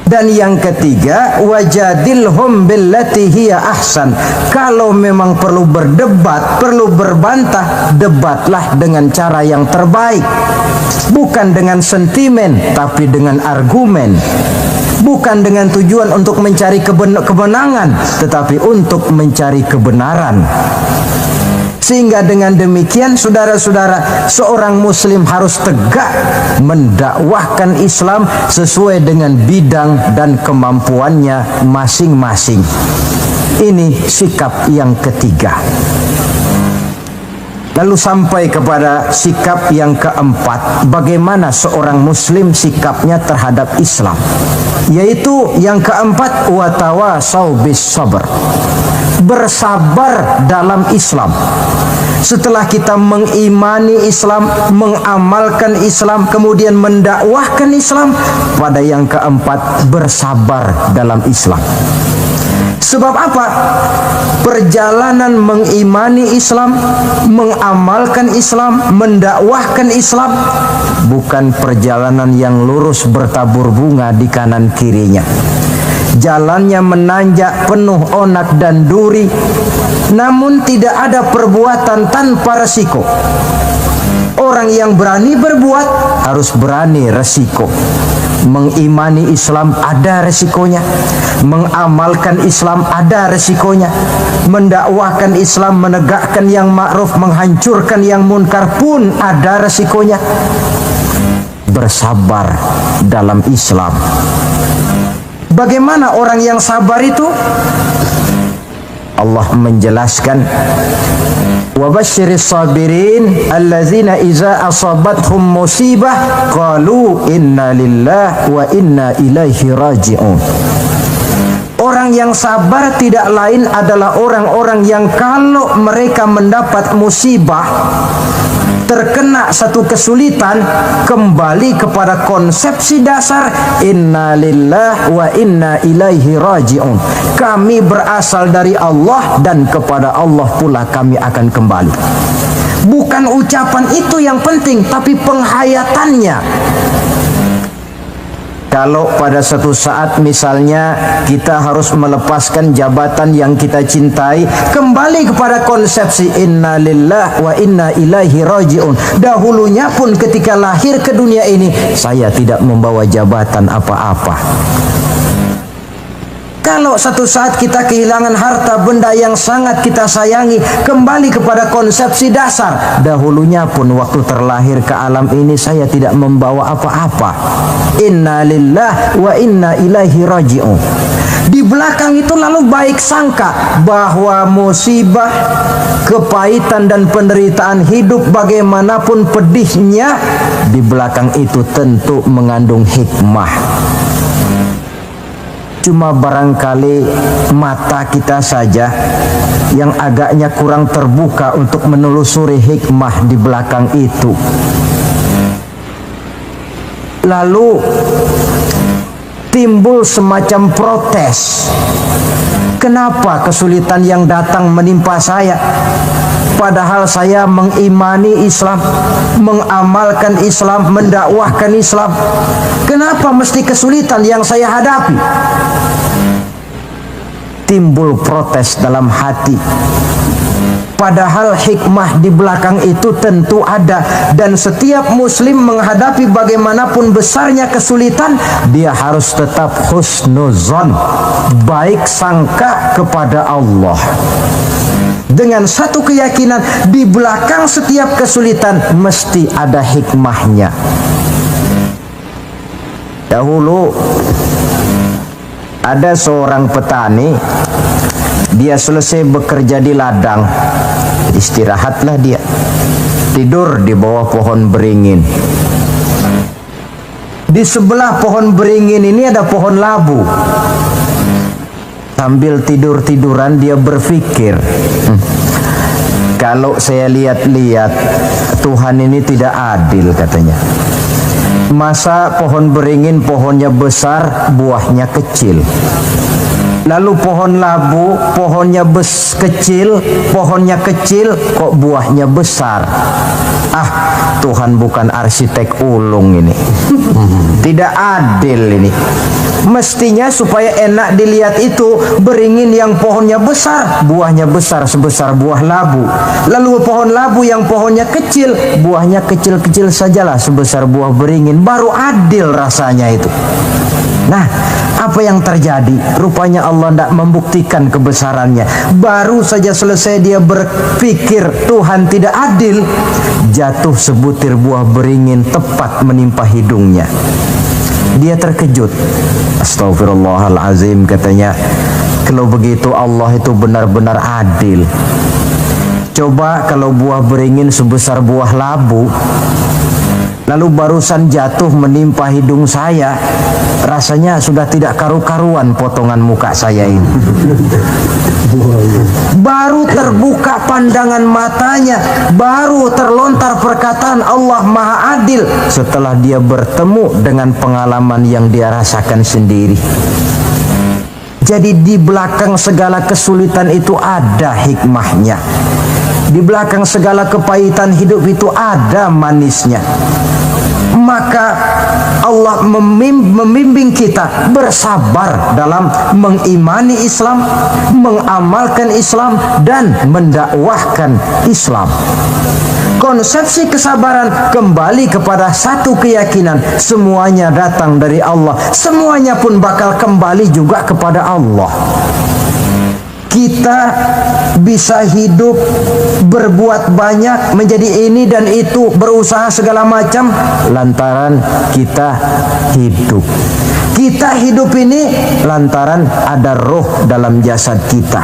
Dan yang ketiga, wajadilhum billati hiya ahsan. Kalau memang perlu berdebat, perlu berbantah, debatlah dengan cara yang terbaik. Bukan dengan sentimen, tapi dengan argumen. Bukan dengan tujuan untuk mencari kebenangan, tetapi untuk mencari kebenaran. Sehingga dengan demikian, saudara-saudara, seorang muslim harus tegak mendakwahkan Islam sesuai dengan bidang dan kemampuannya masing-masing. Ini sikap yang ketiga. Lalu sampai kepada sikap yang keempat, bagaimana seorang muslim sikapnya terhadap Islam. Yaitu yang keempat, watawasau bis sabr, bersabar dalam Islam. Setelah kita mengimani Islam, mengamalkan Islam, kemudian mendakwahkan Islam, pada yang keempat, bersabar dalam Islam. Sebab apa? Perjalanan mengimani Islam, mengamalkan Islam, mendakwahkan Islam bukan perjalanan yang lurus bertabur bunga di kanan kirinya. Jalannya menanjak, penuh onak dan duri, namun tidak ada perbuatan tanpa resiko. Orang yang berani berbuat harus berani resiko. Mengimani Islam ada resikonya, mengamalkan Islam ada resikonya, mendakwahkan Islam, menegakkan yang ma'ruf, menghancurkan yang munkar pun ada resikonya. Bersabar dalam Islam. Bagaimana orang yang sabar itu? Allah menjelaskan, wa basyiris sabirin allazina iza asabathum musibah qalu inna lillahi wa inna ilaihi raji'un. Orang yang sabar tidak lain adalah orang-orang yang kalau mereka mendapat musibah, terkena satu kesulitan, kembali kepada konsepsi dasar inna lillahi wa inna ilaihi raji'un. Kami berasal dari Allah dan kepada Allah pula kami akan kembali. Bukan ucapan itu yang penting, tapi penghayatannya. Kalau pada suatu saat misalnya kita harus melepaskan jabatan yang kita cintai, kembali kepada konsepsi inna lillahi wa inna ilaihi raji'un. Dahulunya pun ketika lahir ke dunia ini, saya tidak membawa jabatan apa-apa. Kalau satu saat kita kehilangan harta benda yang sangat kita sayangi, kembali kepada konsepsi dasar. Dahulunya pun waktu terlahir ke alam ini saya tidak membawa apa-apa. Inna lillahi wa inna ilaihi raji'un. Di belakang itu lalu baik sangka bahwa musibah, kepahitan dan penderitaan hidup bagaimanapun pedihnya, di belakang itu tentu mengandung hikmah. Cuma barangkali mata kita saja yang agaknya kurang terbuka untuk menelusuri hikmah di belakang itu. Lalu timbul semacam protes. Kenapa kesulitan yang datang menimpa saya? Padahal saya mengimani Islam, mengamalkan Islam, mendakwahkan Islam. Kenapa mesti kesulitan yang saya hadapi? Timbul protes dalam hati. Padahal hikmah di belakang itu tentu ada. Dan setiap muslim menghadapi bagaimanapun besarnya kesulitan, dia harus tetap husnuzon, baik sangka kepada Allah. Dengan satu keyakinan, di belakang setiap kesulitan mesti ada hikmahnya. Dahulu ada seorang petani, dia selesai bekerja di ladang, istirahatlah dia, tidur di bawah pohon beringin. Di sebelah pohon beringin ini ada pohon labu. Sambil tidur-tiduran dia berpikir, kalau saya lihat-lihat Tuhan ini tidak adil, katanya. Masa pohon beringin pohonnya besar, buahnya kecil. Lalu pohon labu pohonnya kecil, pohonnya kecil kok buahnya besar. Ah, Tuhan bukan arsitek ulung ini. Tidak adil ini. Mestinya supaya enak dilihat itu beringin yang pohonnya besar, buahnya besar sebesar buah labu. Lalu pohon labu yang pohonnya kecil, buahnya kecil-kecil sajalah sebesar buah beringin. Baru adil rasanya itu. Nah, apa yang terjadi? Rupanya Allah tidak membuktikan kebesarannya. Baru saja selesai dia berpikir Tuhan tidak adil, jatuh sebutir buah beringin tepat menimpa hidungnya. Dia terkejut. Astagfirullahalazim, katanya. Kalau begitu Allah itu benar-benar adil. Coba kalau buah beringin sebesar buah labu, lalu barusan jatuh menimpa hidung saya, rasanya sudah tidak karu-karuan potongan muka saya ini. Baru terbuka pandangan matanya, baru terlontar perkataan Allah Maha Adil setelah dia bertemu dengan pengalaman yang dia rasakan sendiri. Jadi di belakang segala kesulitan itu ada hikmahnya. Di belakang segala kepahitan hidup itu ada manisnya. Maka Allah membimbing kita bersabar dalam mengimani Islam, mengamalkan Islam, dan mendakwahkan Islam. Konsepsi kesabaran kembali kepada satu keyakinan, semuanya datang dari Allah, semuanya pun bakal kembali juga kepada Allah. Kita bisa hidup, berbuat banyak, menjadi ini dan itu, berusaha segala macam lantaran kita hidup. Kita hidup ini lantaran ada roh dalam jasad kita.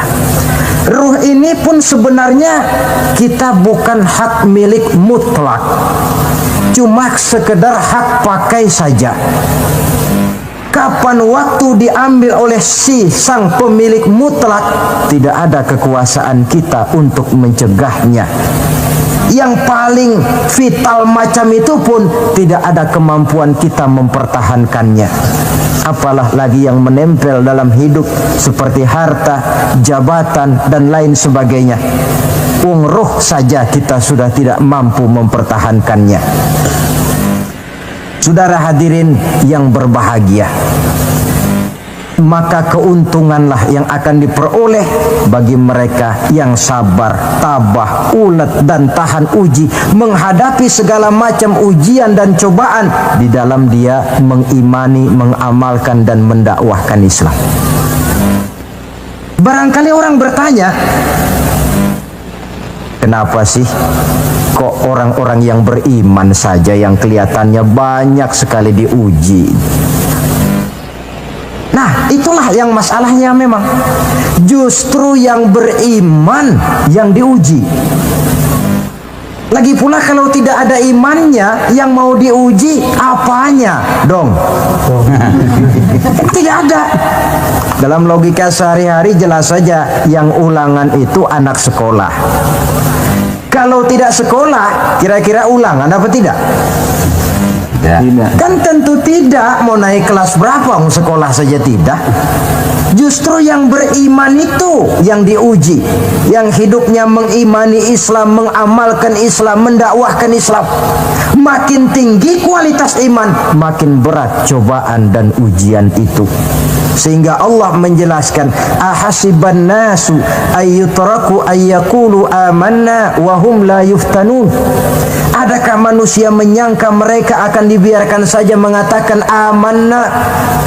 Ruh ini pun sebenarnya kita bukan hak milik mutlak, cuma sekedar hak pakai saja. Kapan waktu diambil oleh si sang pemilik mutlak, tidak ada kekuasaan kita untuk mencegahnya. Yang paling vital macam itu pun tidak ada kemampuan kita mempertahankannya. Apalah lagi yang menempel dalam hidup seperti harta, jabatan, dan lain sebagainya. Roh saja kita sudah tidak mampu mempertahankannya. Saudara hadirin yang berbahagia, maka keuntunganlah yang akan diperoleh bagi mereka yang sabar, tabah, ulet, dan tahan uji menghadapi segala macam ujian dan cobaan di dalam dia mengimani, mengamalkan, dan mendakwahkan Islam. Barangkali orang bertanya, kenapa sih kok orang-orang yang beriman saja yang kelihatannya banyak sekali diuji? Nah, itulah yang masalahnya memang. Justru yang beriman yang diuji. Lagi pula kalau tidak ada imannya, yang mau diuji apanya dong? Tidak ada. Dalam logika sehari-hari jelas saja yang ulangan itu anak sekolah. Kalau tidak sekolah, kira-kira ulangan apa tidak? Tidak. Kan tentu tidak. Mau naik kelas berapa, mau sekolah saja tidak. Justru yang beriman itu yang diuji, yang hidupnya mengimani Islam, mengamalkan Islam, mendakwahkan Islam. Makin tinggi kualitas iman, makin berat cobaan dan ujian itu. Sehingga Allah menjelaskan, ahasiban nasu ayyutraku ayyakulu amanna wa hum la yuftanun. Adakah manusia menyangka mereka akan dibiarkan saja mengatakan amanna,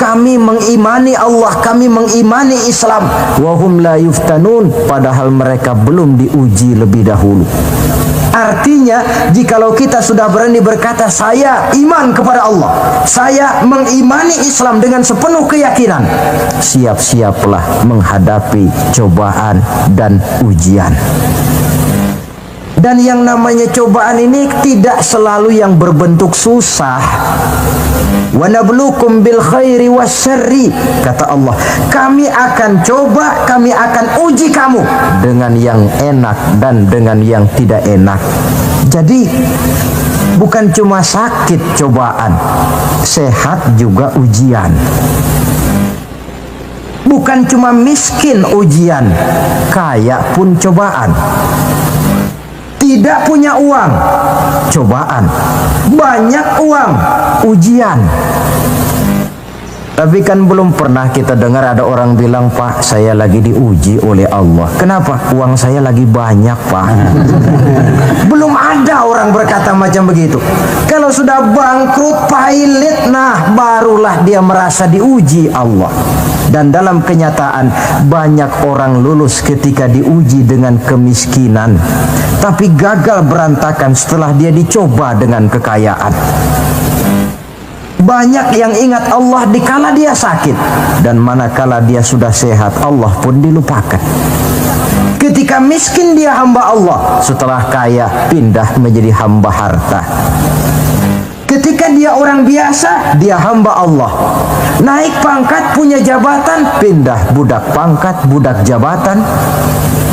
kami mengimani Allah, kami mengimani Islam, wa hum la yuftanun, padahal mereka belum diuji lebih dahulu. Artinya, jikalau kita sudah berani berkata saya iman kepada Allah, saya mengimani Islam dengan sepenuh keyakinan, siap-siaplah menghadapi cobaan dan ujian. Dan yang namanya cobaan ini tidak selalu yang berbentuk susah. Wa nabluukum bil khairi wasyarri, kata Allah, kami akan coba, kami akan uji kamu dengan yang enak dan dengan yang tidak enak. Jadi bukan cuma sakit cobaan, sehat juga ujian. Bukan cuma miskin ujian, kaya pun cobaan. Tidak punya uang, cobaan. Banyak uang, ujian. Tapi kan belum pernah kita dengar ada orang bilang, Pak, saya lagi diuji oleh Allah. Kenapa? Uang saya lagi banyak, Pak. Belum ada orang berkata macam begitu. Kalau sudah bangkrut, pailit, nah barulah dia merasa diuji Allah. Dan dalam kenyataan banyak orang lulus ketika diuji dengan kemiskinan, tapi gagal berantakan setelah dia dicoba dengan kekayaan. Banyak yang ingat Allah dikala dia sakit, dan manakala dia sudah sehat, Allah pun dilupakan. Ketika miskin dia hamba Allah, setelah kaya pindah menjadi hamba harta. Ketika dia orang biasa, dia hamba Allah. Naik pangkat, punya jabatan, pindah budak pangkat, budak jabatan.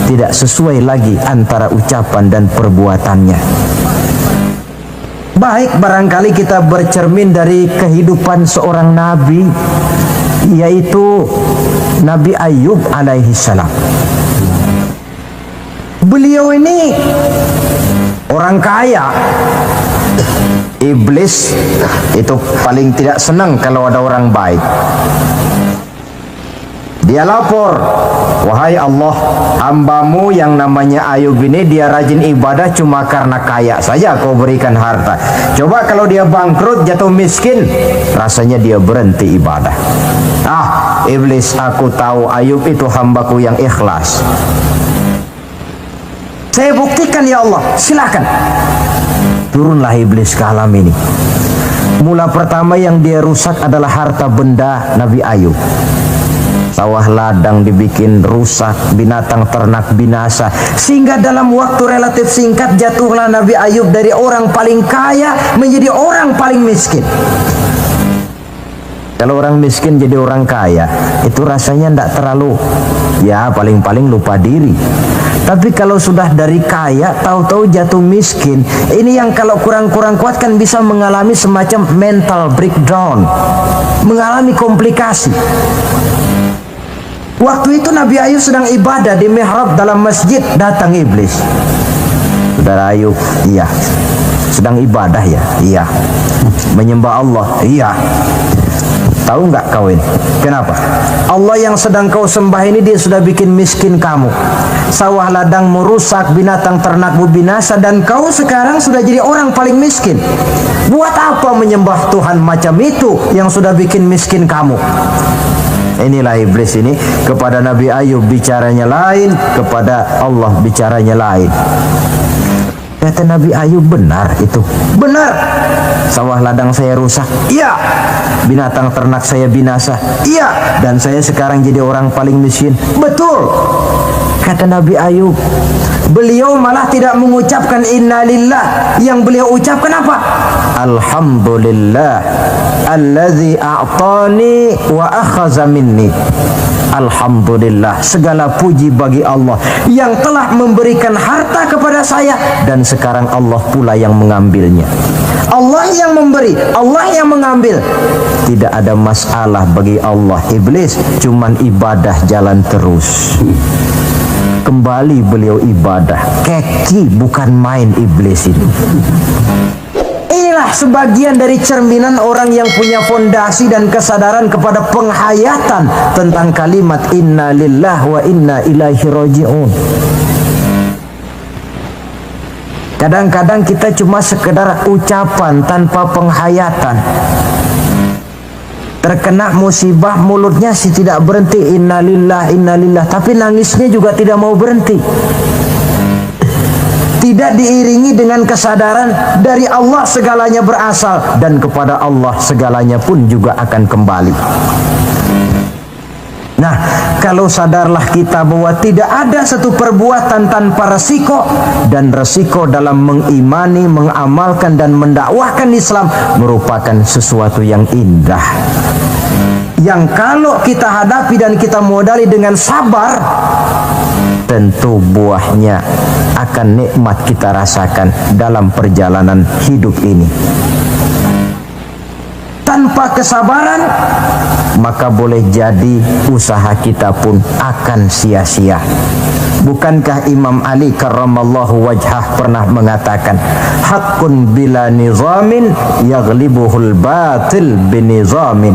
Tidak sesuai lagi antara ucapan dan perbuatannya. Baik, barangkali kita bercermin dari kehidupan seorang nabi, yaitu Nabi Ayub alaihi salam. Beliau ini orang kaya. Iblis itu paling tidak senang kalau ada orang baik. Dia lapor, wahai Allah, hambamu yang namanya Ayub ini dia rajin ibadah cuma karena kaya saja kau berikan harta. Coba kalau dia bangkrut, jatuh miskin, rasanya dia berhenti ibadah. Ah, iblis, aku tahu Ayub itu hambaku yang ikhlas. Saya buktikan ya Allah, silakan. Turunlah iblis ke alam ini. Mula pertama yang dia rusak adalah harta benda Nabi Ayub. Sawah ladang dibikin rusak, binatang ternak binasa, sehingga dalam waktu relatif singkat jatuhlah Nabi Ayub dari orang paling kaya menjadi orang paling miskin. Kalau orang miskin jadi orang kaya, itu rasanya tidak terlalu, ya paling-paling lupa diri. Tapi kalau sudah dari kaya, tahu-tahu jatuh miskin, ini yang kalau kurang-kurang kuat kan bisa mengalami semacam mental breakdown, mengalami komplikasi. Waktu itu Nabi Ayub sedang ibadah di mihrab dalam masjid, datang iblis. Saudara Ayub, iya. Sedang ibadah ya? Iya. Menyembah Allah? Iya. Tahu nggak kau ini? Kenapa? Allah yang sedang kau sembah ini dia sudah bikin miskin kamu. Sawah ladangmu rusak, binatang ternakmu binasa, dan kau sekarang sudah jadi orang paling miskin. Buat apa menyembah Tuhan macam itu yang sudah bikin miskin kamu? Inilah iblis ini, kepada Nabi Ayub bicaranya lain, kepada Allah bicaranya lain. Kata Nabi Ayub, benar itu. Benar. Sawah ladang saya rusak. Iya. Binatang ternak saya binasa. Iya. Dan saya sekarang jadi orang paling miskin. Betul. Kata Nabi Ayub, beliau malah tidak mengucapkan innalillah. Yang beliau ucapkan apa? Alhamdulillah alladzi a'tani wa akhadha minni. Alhamdulillah, segala puji bagi Allah yang telah memberikan harta kepada saya dan sekarang Allah pula yang mengambilnya. Allah yang memberi, Allah yang mengambil. Tidak ada masalah bagi Allah. Iblis cuman ibadah jalan terus. Kembali beliau ibadah. Keki bukan main iblis ini. Inilah sebagian dari cerminan orang yang punya fondasi dan kesadaran kepada penghayatan tentang kalimat inna lillahi wa inna ilaihi raji'un. Kadang-kadang kita cuma sekedar ucapan tanpa penghayatan. Terkena musibah mulutnya sih tidak berhenti innalillah innalillah, tapi nangisnya juga tidak mau berhenti. Tidak diiringi dengan kesadaran dari Allah segalanya berasal dan kepada Allah segalanya pun juga akan kembali. Nah, kalau sadarlah kita bahwa tidak ada satu perbuatan tanpa resiko, dan resiko dalam mengimani, mengamalkan dan mendakwahkan Islam merupakan sesuatu yang indah. Yang kalau kita hadapi dan kita modali dengan sabar, tentu buahnya akan nikmat kita rasakan dalam perjalanan hidup ini. Tanpa kesabaran, maka boleh jadi usaha kita pun akan sia-sia. Bukankah Imam Ali karramallahu wajhah pernah mengatakan, haqqun bila nizamin yaghlibuhul batil binizamin.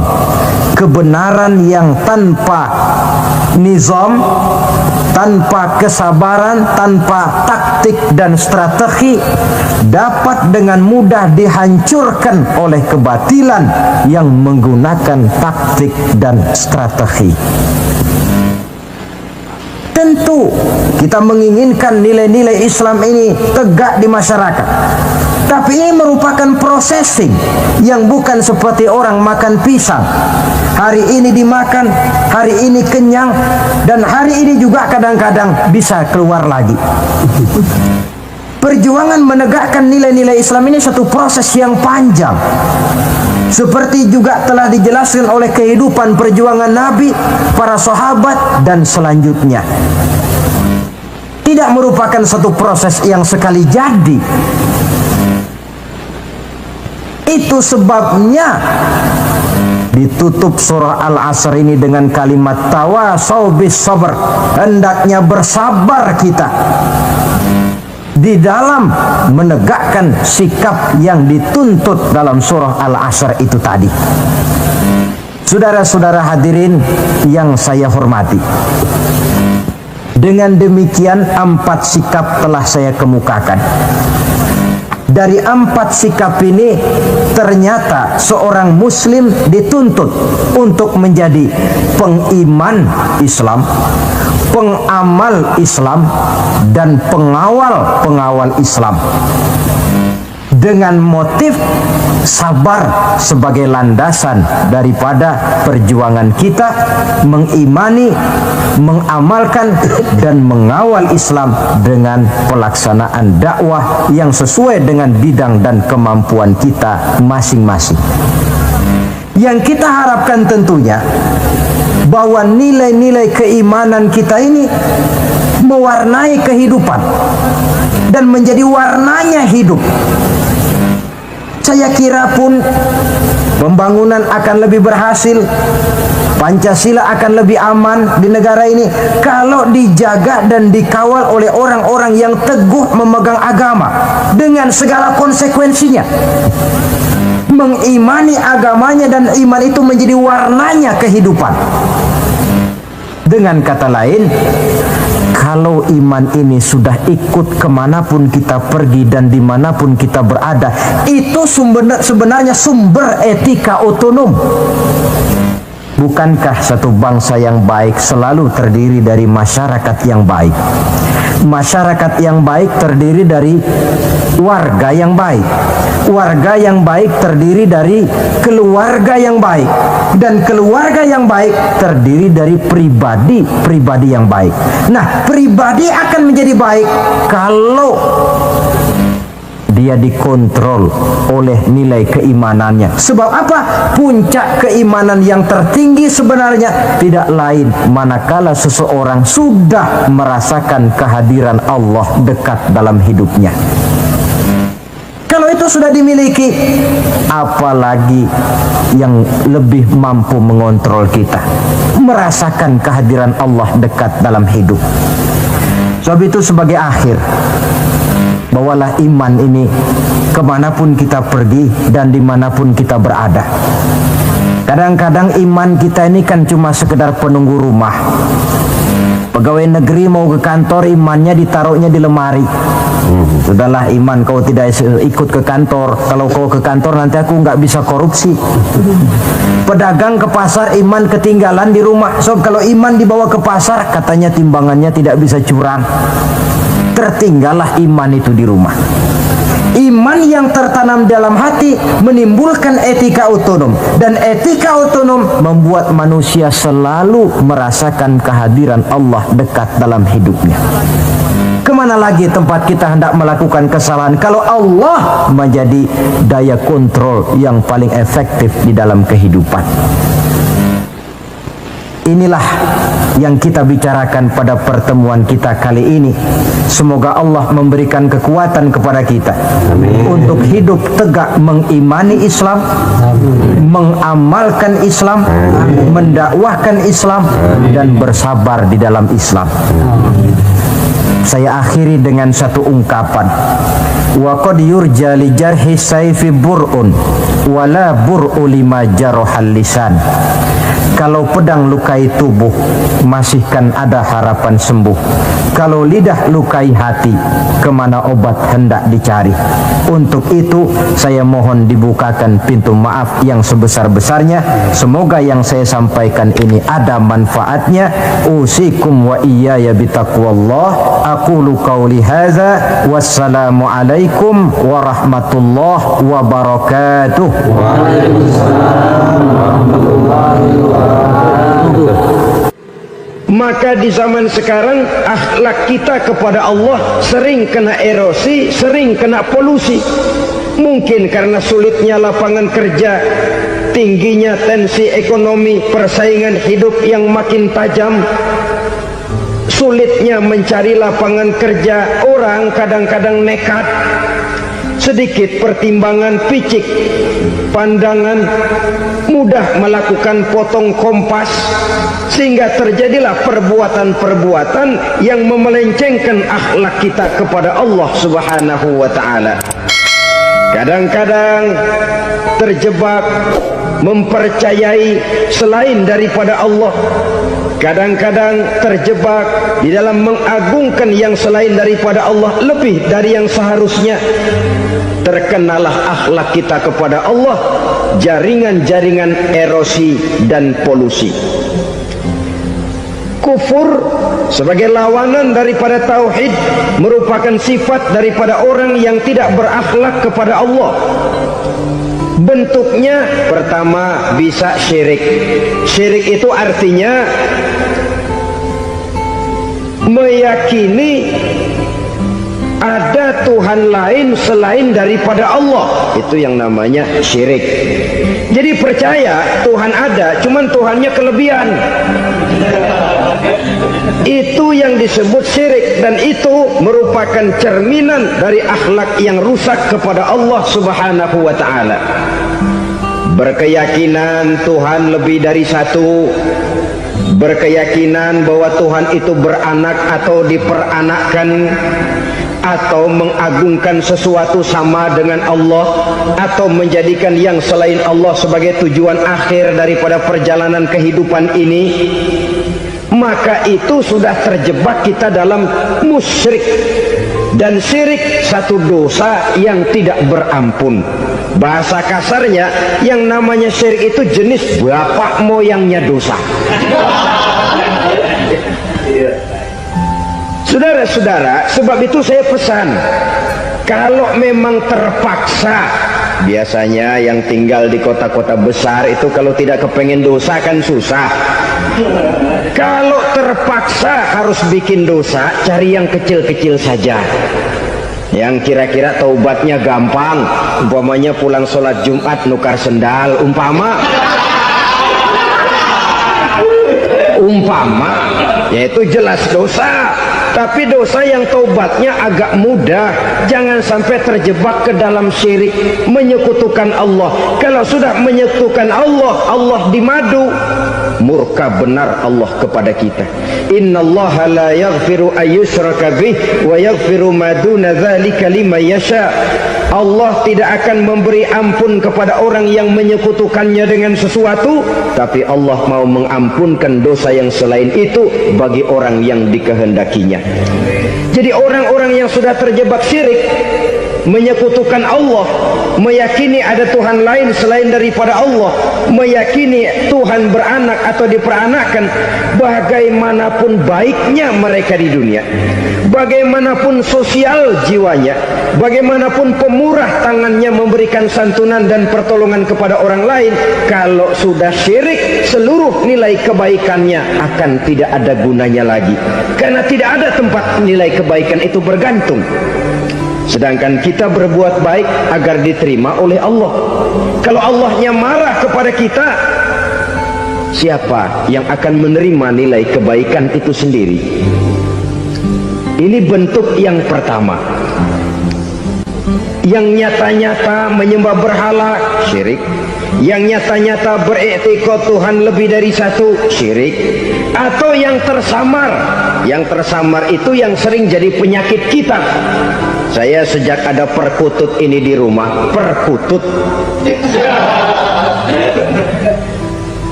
Kebenaran yang tanpa nizam, tanpa kesabaran, tanpa taktik dan strategi, dapat dengan mudah dihancurkan oleh kebatilan yang menggunakan taktik dan strategi. Tentu kita menginginkan nilai-nilai Islam ini tegak di masyarakat. Tapi ini merupakan processing yang bukan seperti orang makan pisang. Hari ini dimakan, hari ini kenyang, dan hari ini juga kadang-kadang bisa keluar lagi. Perjuangan menegakkan nilai-nilai Islam ini satu proses yang panjang. Seperti juga telah dijelaskan oleh kehidupan perjuangan Nabi, para sahabat, dan selanjutnya. Tidak merupakan satu proses yang sekali jadi. Itu sebabnya ditutup surah Al-Asr ini dengan kalimat tawasau bis sabr. Hendaknya bersabar kita di dalam menegakkan sikap yang dituntut dalam surah Al-Asr itu tadi. Saudara-saudara hadirin yang saya hormati, dengan demikian 4 sikap telah saya kemukakan. Dari 4 sikap ini ternyata seorang muslim dituntut untuk menjadi pengiman Islam, pengamal Islam, dan pengawal Islam, dengan motif sabar sebagai landasan daripada perjuangan kita mengimani, mengamalkan, dan mengawal Islam dengan pelaksanaan dakwah yang sesuai dengan bidang dan kemampuan kita masing-masing. Yang kita harapkan tentunya bahwa nilai-nilai keimanan kita ini mewarnai kehidupan dan menjadi warnanya hidup. Saya kira pun pembangunan akan lebih berhasil, Pancasila akan lebih aman di negara ini kalau dijaga dan dikawal oleh orang-orang yang teguh memegang agama dengan segala konsekuensinya. Mengimani agamanya dan iman itu menjadi warnanya kehidupan. Dengan kata lain, kalau iman ini sudah ikut kemanapun kita pergi dan dimanapun kita berada, itu sebenarnya sumber etika otonom. Bukankah satu bangsa yang baik selalu terdiri dari masyarakat yang baik? Masyarakat yang baik terdiri dari warga yang baik. Warga yang baik terdiri dari keluarga yang baik. Dan keluarga yang baik terdiri dari pribadi yang baik. Nah, pribadi akan menjadi baik kalau dia dikontrol oleh nilai keimanannya. Sebab apa? Puncak keimanan yang tertinggi sebenarnya tidak lain manakala seseorang sudah merasakan kehadiran Allah dekat dalam hidupnya. Kalau itu sudah dimiliki, apalagi yang lebih mampu mengontrol kita, merasakan kehadiran Allah dekat dalam hidup. Sebab itu sebagai akhir, bawalah iman ini kemanapun kita pergi dan dimanapun kita berada. Kadang-kadang iman kita ini kan cuma sekedar penunggu rumah. Pegawai negeri mau ke kantor, imannya ditaruhnya di lemari. Sudahlah iman, kau tidak ikut ke kantor. Kalau kau ke kantor nanti aku nggak bisa korupsi. Pedagang ke pasar, iman ketinggalan di rumah. So kalau iman dibawa ke pasar, katanya timbangannya tidak bisa curang. Tertinggallah iman itu di rumah. Iman yang tertanam dalam hati menimbulkan etika otonom, dan etika otonom membuat manusia selalu merasakan kehadiran Allah dekat dalam hidupnya. Kemana lagi tempat kita hendak melakukan kesalahan kalau Allah menjadi daya kontrol yang paling efektif di dalam kehidupan? Inilah yang kita bicarakan pada pertemuan kita kali ini. Semoga Allah memberikan kekuatan kepada kita. Amin. Untuk hidup tegak mengimani Islam, mengamalkan Islam, mendakwahkan Islam, dan bersabar di dalam Islam. Saya akhiri dengan satu ungkapan. Wa qad yurja li jarhi sayfi bur'un wala bur'u lima jarahal lisan. Kalau pedang lukai tubuh, masihkan ada harapan sembuh. Kalau lidah lukai hati, kemana obat hendak dicari. Untuk itu, saya mohon dibukakan pintu maaf yang sebesar-besarnya. Semoga yang saya sampaikan ini ada manfaatnya. Usikum wa iyaya bitaqwallah. Aqulu qawli hadza. Wassalamualaikum warahmatullahi wabarakatuh. Waalaikumsalam warahmatullahi wabarakatuh. Maka di zaman sekarang akhlak kita kepada Allah sering kena erosi, sering kena polusi. Mungkin karena sulitnya lapangan kerja, tingginya tensi ekonomi, persaingan hidup yang makin tajam, sulitnya mencari lapangan kerja, orang kadang-kadang nekat. Sedikit pertimbangan picik, pandangan, mudah melakukan potong kompas, sehingga terjadilah perbuatan-perbuatan yang memelencengkan akhlak kita kepada Allah Subhanahu wa ta'ala. Kadang-kadang terjebak mempercayai selain daripada Allah, kadang-kadang terjebak di dalam mengagungkan yang selain daripada Allah lebih dari yang seharusnya. Terkenalah akhlak kita kepada Allah jaringan-jaringan erosi dan polusi. Kufur sebagai lawanan daripada tauhid merupakan sifat daripada orang yang tidak berakhlak kepada Allah. Bentuknya pertama bisa syirik. Syirik itu artinya meyakini ada Tuhan lain selain daripada Allah. Itu yang namanya syirik. Jadi percaya Tuhan ada, cuman Tuhannya kelebihan. Itu yang disebut syirik, dan itu merupakan cerminan dari akhlak yang rusak kepada Allah Subhanahu wa ta'ala. Berkeyakinan Tuhan lebih dari satu, berkeyakinan bahwa Tuhan itu beranak atau diperanakkan, atau mengagungkan sesuatu sama dengan Allah, atau menjadikan yang selain Allah sebagai tujuan akhir daripada perjalanan kehidupan ini, maka itu sudah terjebak kita dalam musyrik. Dan syirik satu dosa yang tidak berampun. Bahasa kasarnya, yang namanya syirik itu jenis bapak moyangnya dosa. Saudara-saudara, sebab itu saya pesan, kalau memang terpaksa, biasanya yang tinggal di kota-kota besar itu kalau tidak kepengen dosa kan susah. Kalau terpaksa harus bikin dosa, cari yang kecil-kecil saja, yang kira-kira taubatnya gampang. Umpamanya pulang sholat Jumat nukar sendal, umpama, yaitu jelas dosa. Tapi dosa yang taubatnya agak mudah. Jangan sampai terjebak ke dalam syirik, menyekutukan Allah. Kalau sudah menyekutukan Allah, Allah dimadu, murka benar Allah kepada kita. Innallaha la yaghfiru ayyushraka bih wa yaghfiru ma duna dzalika liman yasha. Allah tidak akan memberi ampun kepada orang yang menyekutukannya dengan sesuatu, tapi Allah mau mengampunkan dosa yang selain itu bagi orang yang dikehendakinya. Jadi orang-orang yang sudah terjebak syirik, menyekutukan Allah, meyakini ada Tuhan lain selain daripada Allah, meyakini Tuhan beranak atau diperanakkan, bagaimanapun baiknya mereka di dunia, bagaimanapun sosial jiwanya, bagaimanapun pemurah tangannya memberikan santunan dan pertolongan kepada orang lain, kalau sudah syirik, seluruh nilai kebaikannya akan tidak ada gunanya lagi, karena tidak ada tempat nilai kebaikan itu bergantung. Sedangkan kita berbuat baik agar diterima oleh Allah. Kalau Allahnya marah kepada kita, siapa yang akan menerima nilai kebaikan itu sendiri? Ini bentuk yang pertama. Yang nyata-nyata menyembah berhala, syirik. Yang nyata-nyata beriktikad Tuhan lebih dari satu, syirik. Atau yang tersamar. Yang tersamar itu yang sering jadi penyakit kita. Saya sejak ada perkutut ini di rumah, perkutut.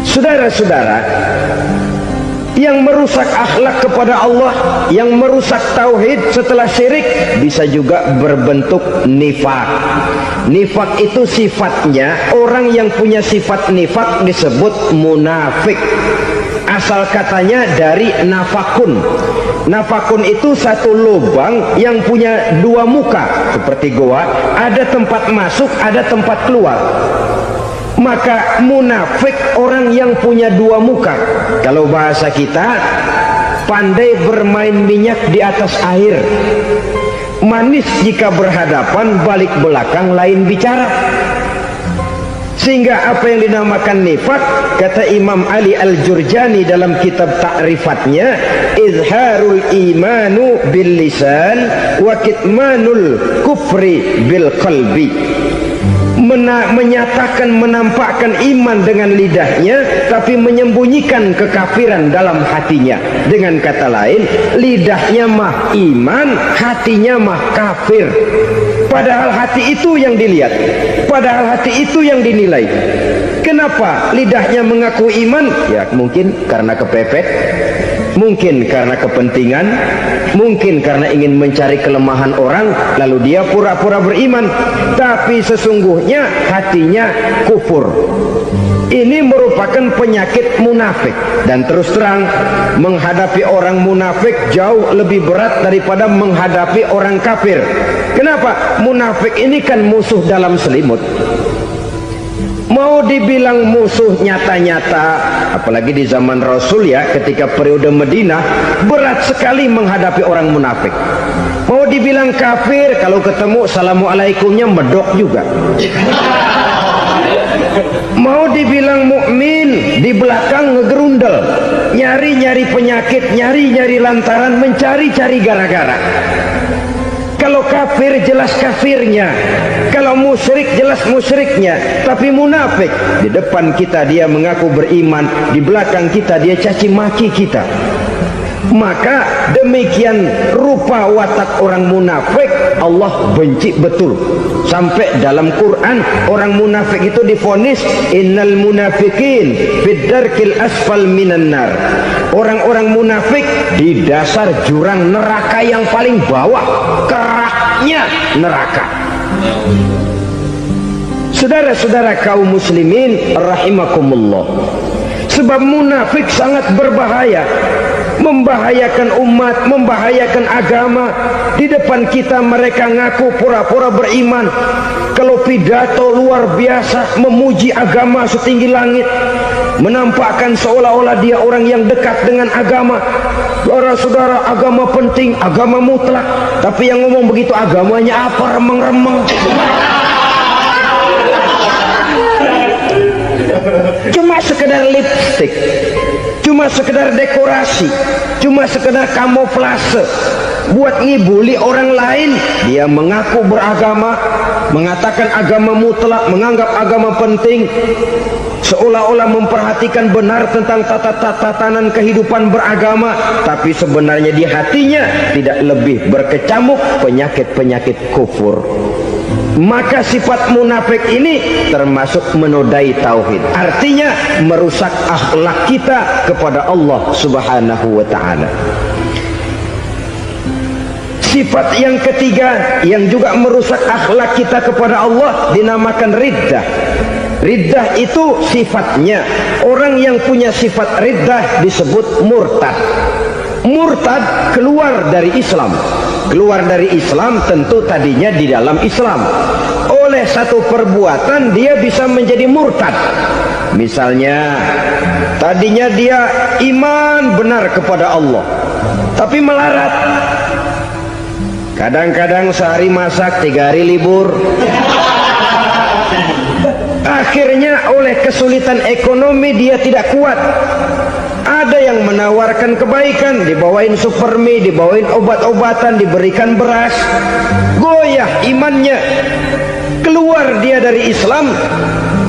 Saudara-saudara, yang merusak akhlak kepada Allah, yang merusak tauhid setelah syirik, bisa juga berbentuk nifak. Nifak itu sifatnya, orang yang punya sifat nifak disebut munafik. Asal katanya dari nafakun. Nafakun itu satu lubang yang punya dua muka, seperti goa, ada tempat masuk, ada tempat keluar. Maka munafik orang yang punya dua muka. Kalau bahasa kita, pandai bermain minyak di atas air. Manis jika berhadapan, balik belakang lain bicara. Sehingga apa yang dinamakan nifak, kata Imam Ali Al-Jurjani dalam kitab ta'rifatnya, izharul imanu bil lisan wa kitmanul kufri bil qalbi. menyatakan, menampakkan iman dengan lidahnya, tapi menyembunyikan kekafiran dalam hatinya. Dengan kata lain, lidahnya mah iman, hatinya mah kafir. Padahal hati itu yang dilihat, padahal hati itu yang dinilai. Kenapa lidahnya mengaku iman? Ya mungkin karena kepepet, mungkin karena kepentingan, mungkin karena ingin mencari kelemahan orang, lalu dia pura-pura beriman, tapi sesungguhnya hatinya kufur. Ini merupakan penyakit munafik, dan terus terang menghadapi orang munafik jauh lebih berat daripada menghadapi orang kafir. Kenapa? Munafik ini kan musuh dalam selimut. Mau dibilang musuh nyata-nyata, apalagi di zaman Rasul ya, ketika periode Madinah, berat sekali menghadapi orang munafik. Mau dibilang kafir, kalau ketemu assalamualaikumnya medok juga. Mau dibilang mukmin, di belakang ngegerundel, nyari-nyari penyakit, nyari-nyari lantaran, mencari-cari gara-gara. Kalau kafir jelas kafirnya, kalau musyrik jelas musyriknya. Tapi munafik, di depan kita dia mengaku beriman, di belakang kita dia caci maki kita. Maka demikian rupa watak orang munafik Allah benci betul. Sampai dalam Quran orang munafik itu divonis innal munafiqin fid darkil asfal minan nar. Orang-orang munafik di dasar jurang neraka yang paling bawah, keraknya neraka. Saudara-saudara kaum muslimin rahimakumullah, sebab munafik sangat berbahaya, membahayakan umat, membahayakan agama. Di depan kita mereka ngaku pura-pura beriman, kalau pidato luar biasa memuji agama setinggi langit, menampakkan seolah-olah dia orang yang dekat dengan agama. Saudara-saudara, agama penting, agama mutlak, tapi yang ngomong begitu agamanya apa? Remeng-remeng. Cuma sekedar lipstick, cuma sekedar dekorasi, cuma sekedar kamuflase buat ngibuli orang lain. Dia mengaku beragama, mengatakan agama mutlak, menganggap agama penting, seolah-olah memperhatikan benar tentang tatanan kehidupan beragama, tapi sebenarnya di hatinya tidak lebih berkecamuk penyakit-penyakit kufur. Maka sifat munafik ini termasuk menodai tauhid, artinya merusak akhlak kita kepada Allah Subhanahu wa ta'ala. Sifat yang ketiga yang juga merusak akhlak kita kepada Allah dinamakan riddah. Riddah itu sifatnya, orang yang punya sifat riddah disebut murtad. Murtad keluar dari Islam. Keluar dari Islam tentu tadinya di dalam Islam. Oleh satu perbuatan dia bisa menjadi murtad. Misalnya tadinya dia iman benar kepada Allah, tapi melarat. Kadang-kadang sehari masak, 3 hari libur. Akhirnya oleh kesulitan ekonomi dia tidak kuat. Ada yang menawarkan kebaikan, dibawain supermi, dibawain obat-obatan, diberikan beras, goyah imannya. Keluar dia dari Islam,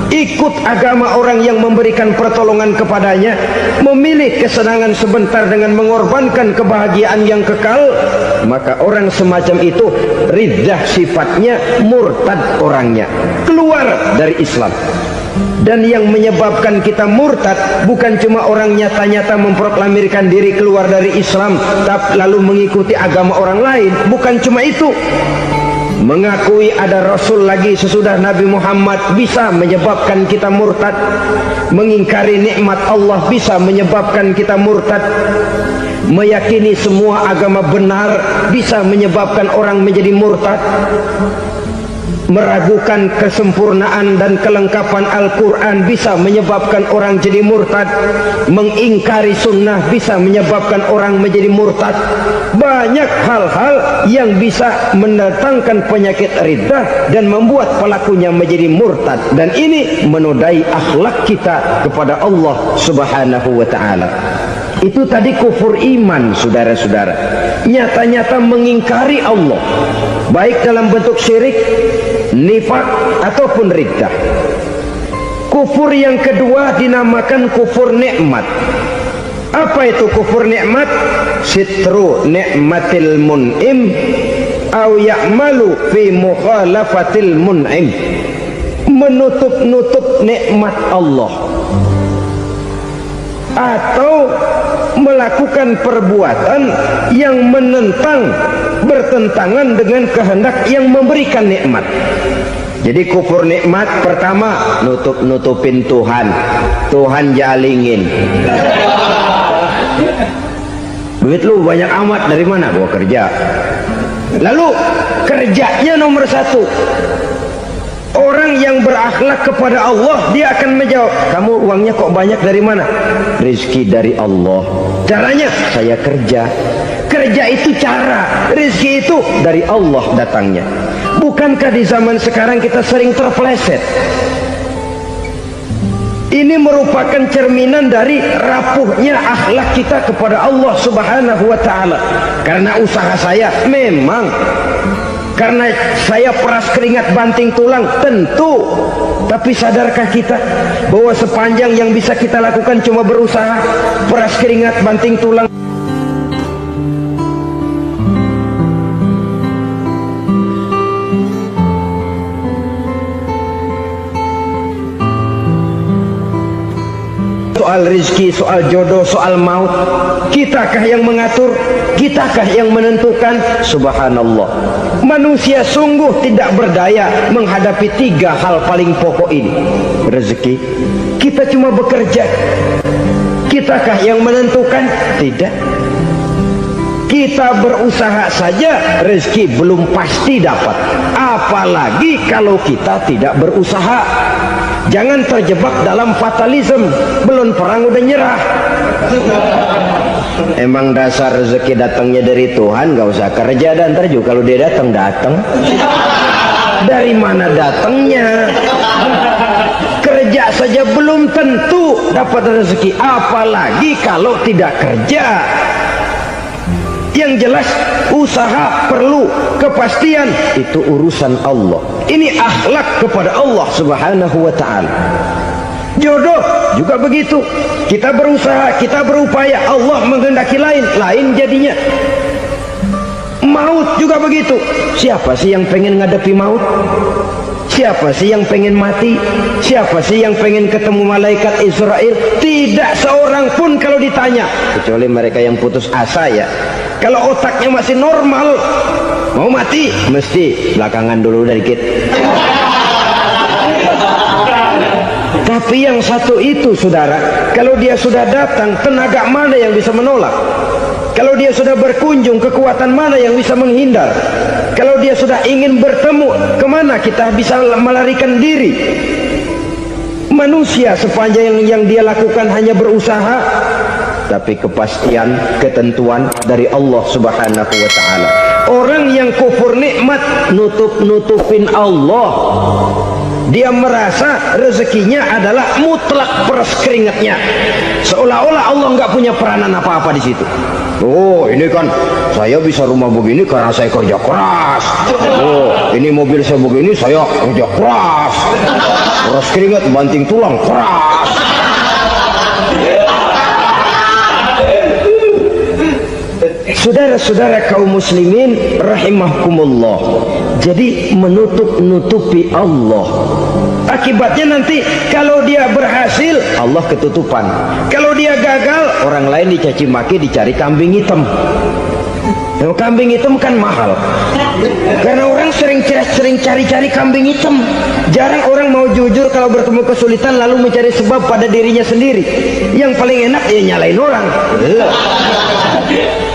ikut agama orang yang memberikan pertolongan kepadanya, memilih kesenangan sebentar dengan mengorbankan kebahagiaan yang kekal. Maka orang semacam itu riddah sifatnya, murtad orangnya, keluar dari Islam. Dan yang menyebabkan kita murtad bukan cuma orang nyata-nyata memproklamirkan diri keluar dari Islam tapi lalu mengikuti agama orang lain. Bukan cuma itu, mengakui ada Rasul lagi sesudah Nabi Muhammad bisa menyebabkan kita murtad. Mengingkari nikmat Allah bisa menyebabkan kita murtad. Meyakini semua agama benar bisa menyebabkan orang menjadi murtad. Meragukan kesempurnaan dan kelengkapan Al-Quran bisa menyebabkan orang jadi murtad. Mengingkari sunnah bisa menyebabkan orang menjadi murtad. Banyak hal-hal yang bisa mendatangkan penyakit riddah dan membuat pelakunya menjadi murtad. Dan ini menodai akhlak kita kepada Allah Subhanahu wa ta'ala. Itu tadi kufur iman, saudara-saudara. Nyata-nyata mengingkari Allah, baik dalam bentuk syirik nifak ataupun riddah. Kufur yang kedua dinamakan kufur nikmat. Apa itu kufur nikmat? Sitru nikmatil mun'im au ya'malu fi mukhalafatil mun'im. Menutup-nutup nikmat Allah atau melakukan perbuatan yang menentang, bertentangan dengan kehendak yang memberikan nikmat. Jadi kufur nikmat pertama, nutup-nutupin Tuhan. Tuhan jalingin. Duit lu banyak amat, dari mana? Gua kerja. Lalu kerjanya nomor satu. Orang yang berakhlak kepada Allah, dia akan menjawab, kamu uangnya kok banyak, dari mana? Rizki dari Allah. Caranya, saya kerja. Kerja itu cara, rizki itu dari Allah datangnya. Bukankah di zaman sekarang kita sering terpeleset? Ini merupakan cerminan dari rapuhnya akhlak kita kepada Allah Subhanahu wa ta'ala. Karena usaha saya memang, karena saya peras keringat banting tulang, tentu. Tapi sadarkah kita bahwa sepanjang yang bisa kita lakukan cuma berusaha, peras keringat banting tulang? Soal rizki, soal jodoh, soal maut, kitakah yang mengatur? Kitakah yang menentukan? Subhanallah. Manusia sungguh tidak berdaya menghadapi tiga hal paling pokok ini. Rezeki, kita cuma bekerja. Kitakah yang menentukan? Tidak. Kita berusaha saja, rezeki belum pasti dapat. Apalagi kalau kita tidak berusaha. Jangan terjebak dalam fatalisme. Belum perang udah nyerah. Emang dasar rezeki datangnya dari Tuhan, gak usah kerja, dan ntar juga kalau dia datang. Dari mana datangnya? Kerja saja belum tentu dapat rezeki, apalagi kalau tidak kerja. Yang jelas usaha perlu kepastian, itu urusan Allah. Ini akhlak kepada Allah Subhanahu wa ta'ala. Jodoh juga begitu. Kita berusaha, kita berupaya, Allah menghendaki lain jadinya. Maut juga begitu. Siapa sih yang pengen ngadepi maut? Siapa sih yang pengen mati? Siapa sih yang pengen ketemu malaikat Israel? Tidak seorang pun kalau ditanya, kecuali mereka yang putus asa ya. Kalau otaknya masih normal, mau mati mesti belakangan dulu dikit. Tapi yang satu itu, saudara, kalau dia sudah datang, tenaga mana yang bisa menolak? Kalau dia sudah berkunjung, kekuatan mana yang bisa menghindar? Kalau dia sudah ingin bertemu, kemana kita bisa melarikan diri? Manusia sepanjang yang dia lakukan hanya berusaha, tapi kepastian, ketentuan dari Allah Subhanahu wa ta'ala. Orang yang kufur nikmat, nutupin Allah. Dia merasa rezekinya adalah mutlak peras keringatnya, seolah-olah Allah nggak punya peranan apa-apa di situ. Oh, ini kan saya bisa rumah begini karena saya kerja keras. Oh, ini mobil saya begini, saya kerja keras. Peras keringat, banting tulang, keras. Saudara-saudara kaum muslimin rahimahkumullah, jadi menutup-nutupi Allah. Akibatnya nanti kalau dia berhasil, Allah ketutupan. Kalau dia gagal, orang lain dicaci maki, dicari kambing hitam. Nah, kambing hitam kan mahal, karena orang sering cari-cari kambing hitam. Jarang orang mau jujur kalau bertemu kesulitan lalu mencari sebab pada dirinya sendiri. Yang paling enak ya nyalain orang.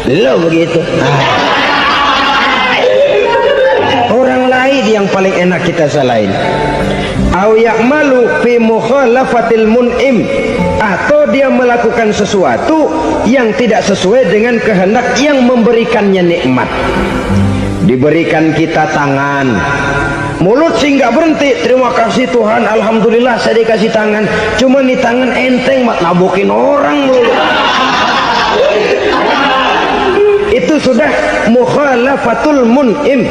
Lo begitu. Orang lain yang paling enak kita salahin. Au ya'malu fi mukhalafatil mun'im, atau dia melakukan sesuatu yang tidak sesuai dengan kehendak yang memberikannya nikmat. Diberikan kita tangan, mulut sih nggak berhenti, terima kasih Tuhan, alhamdulillah saya dikasih tangan. Cuma nih tangan enteng mat nabokin orang loh. Itu sudah mukhalafatul mun'im.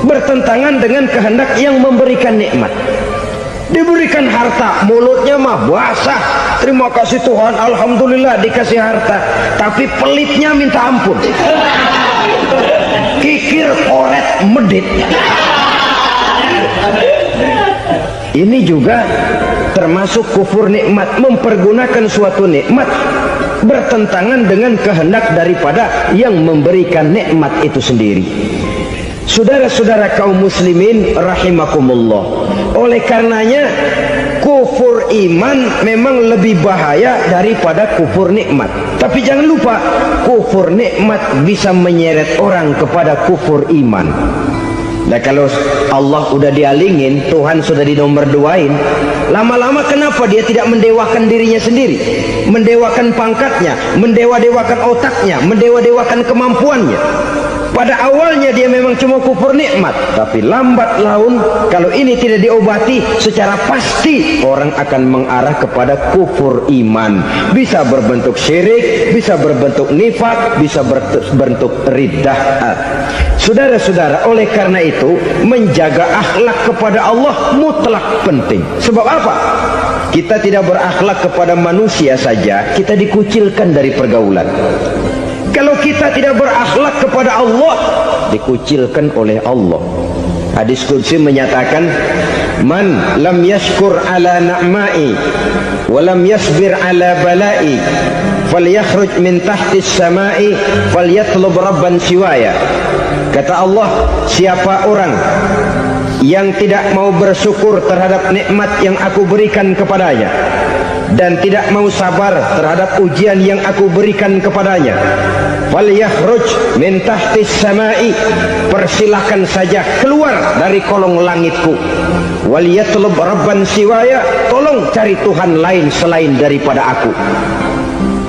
bertentangan dengan kehendak yang memberikan nikmat. Diberikan harta, mulutnya mah basah, terima kasih Tuhan, alhamdulillah dikasih harta, tapi pelitnya minta ampun, kikir koret medit. Ini juga termasuk kufur nikmat, mempergunakan suatu nikmat bertentangan dengan kehendak daripada yang memberikan nikmat itu sendiri. Saudara-saudara kaum muslimin rahimakumullah, oleh karenanya kufur iman memang lebih bahaya daripada kufur nikmat. Tapi jangan lupa, kufur nikmat bisa menyeret orang kepada kufur iman. Nah, kalau Allah udah dialingin, Tuhan sudah dinomor duain, lama-lama kenapa dia tidak mendewakan dirinya sendiri, mendewakan pangkatnya, mendewa-dewakan otaknya, mendewa-dewakan kemampuannya? Pada awalnya dia memang cuma kufur nikmat, tapi lambat laun kalau ini tidak diobati, secara pasti orang akan mengarah kepada kufur iman. Bisa berbentuk syirik, bisa berbentuk nifak, bisa berbentuk riddah. Saudara-saudara, oleh karena itu menjaga akhlak kepada Allah mutlak penting. Sebab apa? Kita tidak berakhlak kepada manusia saja, kita dikucilkan dari pergaulan. Kalau kita tidak berakhlak kepada Allah, dikucilkan oleh Allah. Hadis qudsi menyatakan, man lam yashkur ala na'mai wa lam yasbir ala balai falyakhruj min tahtis samai falyatlub rabban siwaya. Kata Allah, siapa orang yang tidak mau bersyukur terhadap nikmat yang aku berikan kepadanya dan tidak mau sabar terhadap ujian yang aku berikan kepadanya, falyakhruj min tahtis samai, persilahkan saja keluar dari kolong langitku, waliyatlub rabban siwaya, tolong cari Tuhan lain selain daripada aku.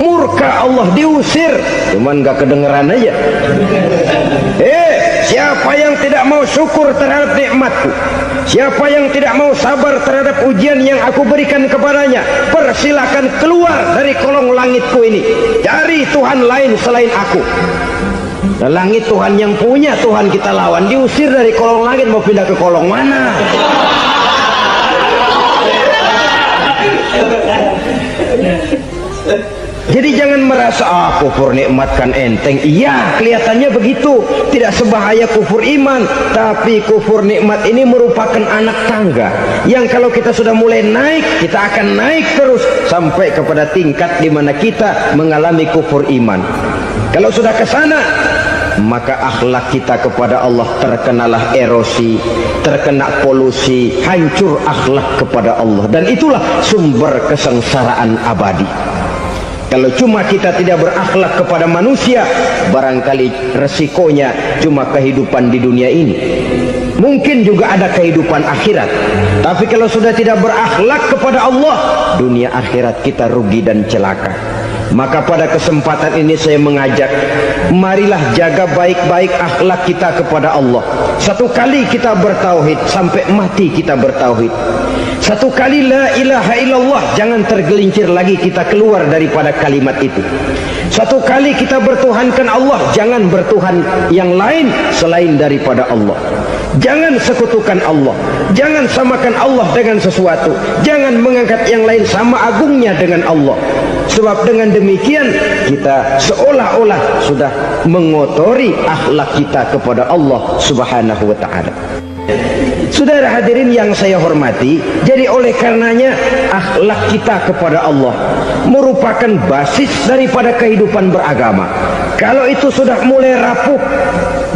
Murka Allah, diusir, cuman gak kedengeran aja. Siapa yang tidak mau syukur terhadap nikmatku, siapa yang tidak mau sabar terhadap ujian yang aku berikan kepadanya, persilahkan keluar dari kolong langitku ini, cari Tuhan lain selain aku. Nah, langit Tuhan yang punya, Tuhan kita lawan, diusir dari kolong langit, mau pindah ke kolong mana? Jadi jangan merasa kufur nikmat kan enteng. Iya, kelihatannya begitu, tidak sebahaya kufur iman. Tapi kufur nikmat ini merupakan anak tangga yang kalau kita sudah mulai naik, kita akan naik terus sampai kepada tingkat di mana kita mengalami kufur iman. Kalau sudah ke sana, maka akhlak kita kepada Allah terkenalah erosi, terkena polusi, hancur akhlak kepada Allah, dan itulah sumber kesengsaraan abadi. Kalau cuma kita tidak berakhlak kepada manusia, barangkali resikonya cuma kehidupan di dunia ini. Mungkin juga ada kehidupan akhirat. Tapi kalau sudah tidak berakhlak kepada Allah, dunia akhirat kita rugi dan celaka. Maka pada kesempatan ini saya mengajak, marilah jaga baik-baik akhlak kita kepada Allah. Satu kali kita bertauhid, sampai mati kita bertauhid. Satu kali la ilaha illallah, jangan tergelincir lagi kita keluar daripada kalimat itu. Satu kali kita bertuhankan Allah, jangan bertuhan yang lain selain daripada Allah. Jangan sekutukan Allah, jangan samakan Allah dengan sesuatu, jangan mengangkat yang lain sama agungnya dengan Allah. Sebab dengan demikian kita seolah-olah sudah mengotori akhlak kita kepada Allah Subhanahu wa ta'ala. Saudara hadirin yang saya hormati, jadi oleh karenanya akhlak kita kepada Allah merupakan basis daripada kehidupan beragama. Kalau itu sudah mulai rapuh,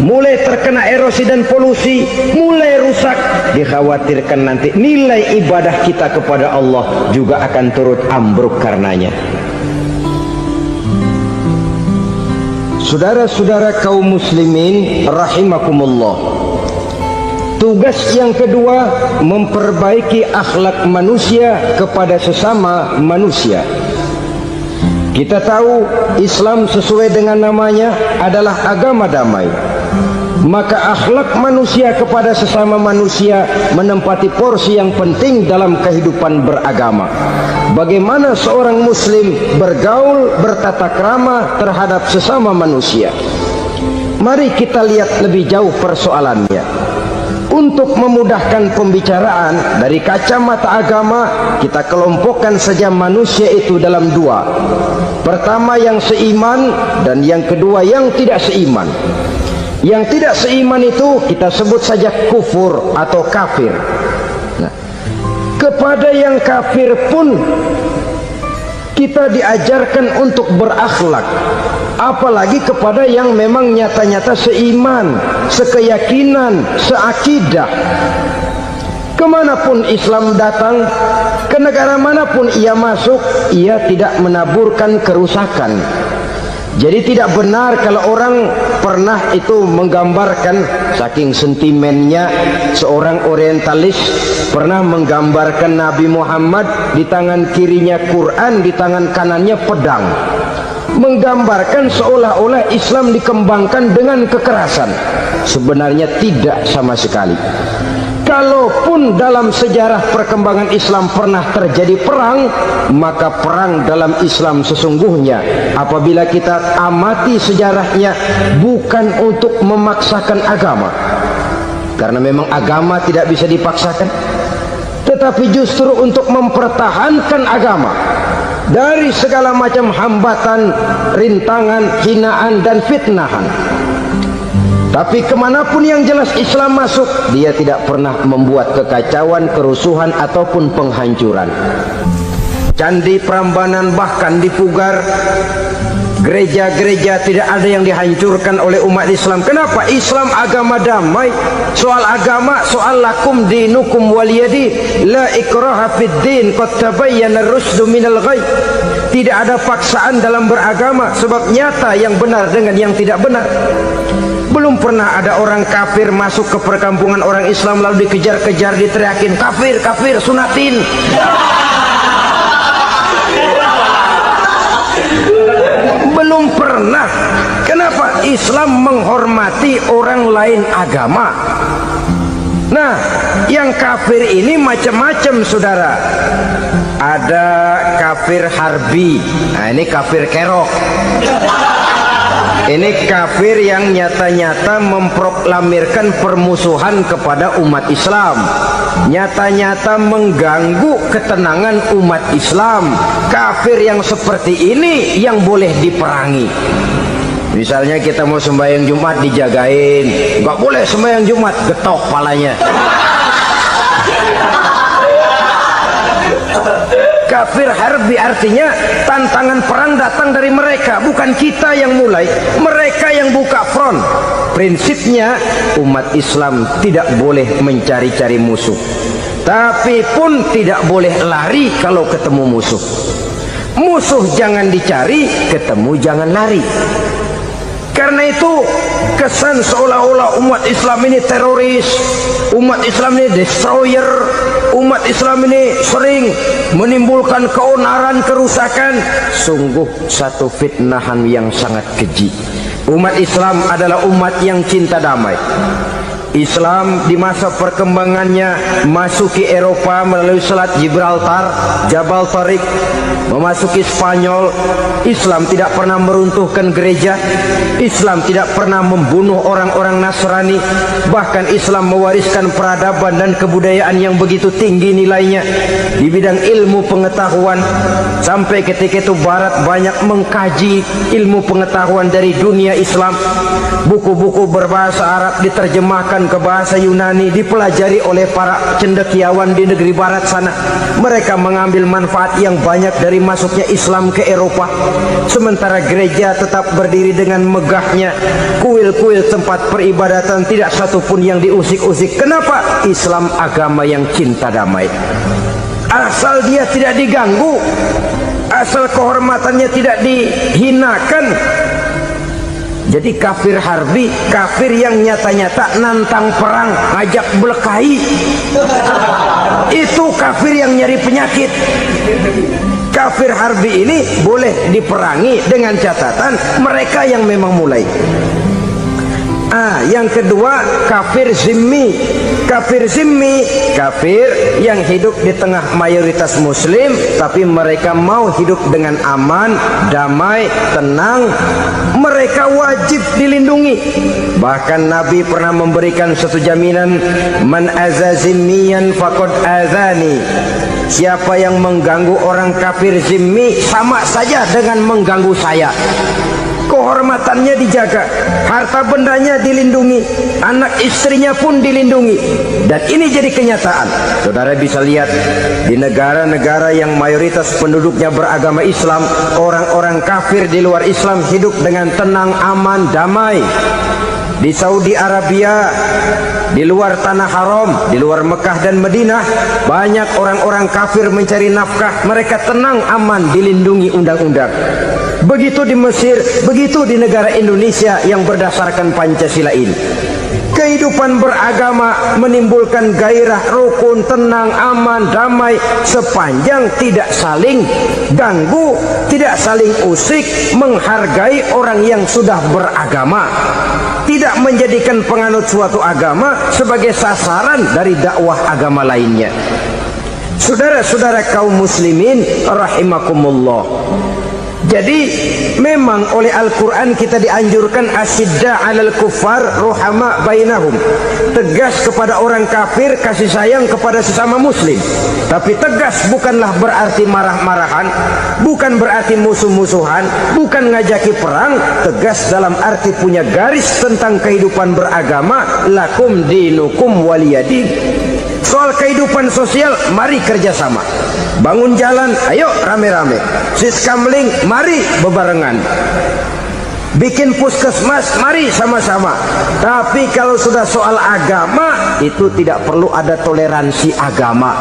mulai terkena erosi dan polusi, mulai rusak, dikhawatirkan nanti nilai ibadah kita kepada Allah juga akan turut ambruk karenanya. Saudara-saudara kaum muslimin rahimakumullah, tugas yang kedua, memperbaiki akhlak manusia kepada sesama manusia. Kita tahu Islam sesuai dengan namanya adalah agama damai. Maka akhlak manusia kepada sesama manusia menempati porsi yang penting dalam kehidupan beragama. Bagaimana seorang muslim bergaul, bertata krama terhadap sesama manusia. Mari kita lihat lebih jauh persoalannya. Untuk memudahkan pembicaraan, dari kacamata agama kita kelompokkan saja manusia itu dalam dua. Pertama yang seiman, dan yang kedua yang tidak seiman. Yang tidak seiman itu kita sebut saja kufur atau kafir. Nah, kepada yang kafir pun kita diajarkan untuk berakhlak, apalagi kepada yang memang nyata-nyata seiman, sekeyakinan, seakidah. Kemanapun Islam datang, ke negara manapun ia masuk, ia tidak menaburkan kerusakan. Jadi tidak benar kalau orang pernah itu menggambarkan, saking sentimennya seorang orientalis pernah menggambarkan Nabi Muhammad di tangan kirinya Quran, di tangan kanannya pedang, menggambarkan seolah-olah Islam dikembangkan dengan kekerasan. Sebenarnya tidak sama sekali. Kalaupun dalam sejarah perkembangan Islam pernah terjadi perang, maka perang dalam Islam sesungguhnya, apabila kita amati sejarahnya, bukan untuk memaksakan agama, karena memang agama tidak bisa dipaksakan, tetapi justru untuk mempertahankan agama dari segala macam hambatan, rintangan, hinaan, dan fitnahan. Tapi kemanapun yang jelas Islam masuk, dia tidak pernah membuat kekacauan, kerusuhan, ataupun penghancuran. Candi Prambanan bahkan dipugar, gereja-gereja tidak ada yang dihancurkan oleh umat Islam. Kenapa? Islam agama damai. Soal agama, soal lakum dinukum waliyadi, la ikraha fid din, qad tabayyana ar-rusydu minal ghayy. Tidak ada paksaan dalam beragama, sebab nyata yang benar dengan yang tidak benar. Belum pernah ada orang kafir masuk ke perkampungan orang Islam lalu dikejar-kejar, diteriakin kafir, kafir, sunatin. Belum pernah. Kenapa? Islam menghormati orang lain agama. Nah, yang kafir ini macam-macam, saudara. Ada kafir harbi. Nah, ini kafir kerok. Ini kafir yang nyata-nyata memproklamirkan permusuhan kepada umat Islam, nyata-nyata mengganggu ketenangan umat Islam. Kafir yang seperti ini yang boleh diperangi. Misalnya kita mau sembahyang Jumat dijagain, nggak boleh sembahyang Jumat, getok palanya. Kafir harbi artinya tantangan perang datang dari mereka, bukan kita yang mulai, mereka yang buka front. Prinsipnya umat Islam tidak boleh mencari-cari musuh, tapi pun tidak boleh lari kalau ketemu musuh. Musuh jangan dicari, ketemu jangan lari. Karena itu kesan seolah-olah umat Islam ini teroris, umat Islam ini destroyer, umat Islam ini sering menimbulkan keonaran, kerusakan. Sungguh satu fitnahan yang sangat keji. Umat Islam adalah umat yang cinta damai. Islam di masa perkembangannya masuki Eropa melalui Selat Gibraltar, Jabal Tariq, memasuki Spanyol. Islam tidak pernah meruntuhkan gereja, Islam tidak pernah membunuh orang-orang Nasrani. Bahkan Islam mewariskan peradaban dan kebudayaan yang begitu tinggi nilainya di bidang ilmu pengetahuan. Sampai ketika itu Barat banyak mengkaji ilmu pengetahuan dari dunia Islam. Buku-buku berbahasa Arab diterjemahkan ke bahasa Yunani, dipelajari oleh para cendekiawan di negeri barat sana. Mereka mengambil manfaat yang banyak dari masuknya Islam ke Eropa. Sementara gereja tetap berdiri dengan megahnya. Kuil-kuil tempat peribadatan tidak satupun yang diusik-usik. Kenapa? Islam agama yang cinta damai. Asal dia tidak diganggu, asal kehormatannya tidak dihinakan. Jadi kafir harbi, kafir yang nyata-nyata nantang perang, ngajak berkelahi. Itu kafir yang nyari penyakit. Kafir harbi ini boleh diperangi dengan catatan mereka yang memang mulai. Yang kedua kafir zimmi. Kafir zimmi, kafir yang hidup di tengah mayoritas muslim, tapi mereka mau hidup dengan aman, damai, tenang. Mereka wajib dilindungi. Bahkan Nabi pernah memberikan satu jaminan, man aza zimmiyan faqad azani. Siapa yang mengganggu orang kafir zimmi sama saja dengan mengganggu saya. Kehormatannya dijaga, harta bendanya dilindungi, anak istrinya pun dilindungi. Dan ini jadi kenyataan. Saudara bisa lihat di negara-negara yang mayoritas penduduknya beragama Islam, orang-orang kafir di luar Islam hidup dengan tenang, aman, damai. Di Saudi Arabia, di luar tanah haram, di luar Mekah dan Madinah, banyak orang-orang kafir mencari nafkah. Mereka tenang, aman, dilindungi undang-undang. Begitu di Mesir, begitu di negara Indonesia yang berdasarkan Pancasila ini. Kehidupan beragama menimbulkan gairah, rukun, tenang, aman, damai, sepanjang tidak saling ganggu, tidak saling usik, menghargai orang yang sudah beragama, tidak menjadikan penganut suatu agama sebagai sasaran dari dakwah agama lainnya. Saudara-saudara kaum muslimin rahimakumullah. Jadi memang oleh Al-Quran kita dianjurkan asyidda 'alal kuffar ruhama bainahum. Tegas kepada orang kafir, kasih sayang kepada sesama muslim. Tapi tegas bukanlah berarti marah-marahan, bukan berarti musuh-musuhan, bukan ngajaki perang. Tegas dalam arti punya garis tentang kehidupan beragama, lakum dinukum waliyadin. Soal kehidupan sosial, mari kerjasama. Bangun jalan, ayo rame-rame. Siskamling, mari bebarengan. Bikin puskesmas, mari sama-sama. Tapi kalau sudah soal agama, itu tidak perlu ada toleransi agama.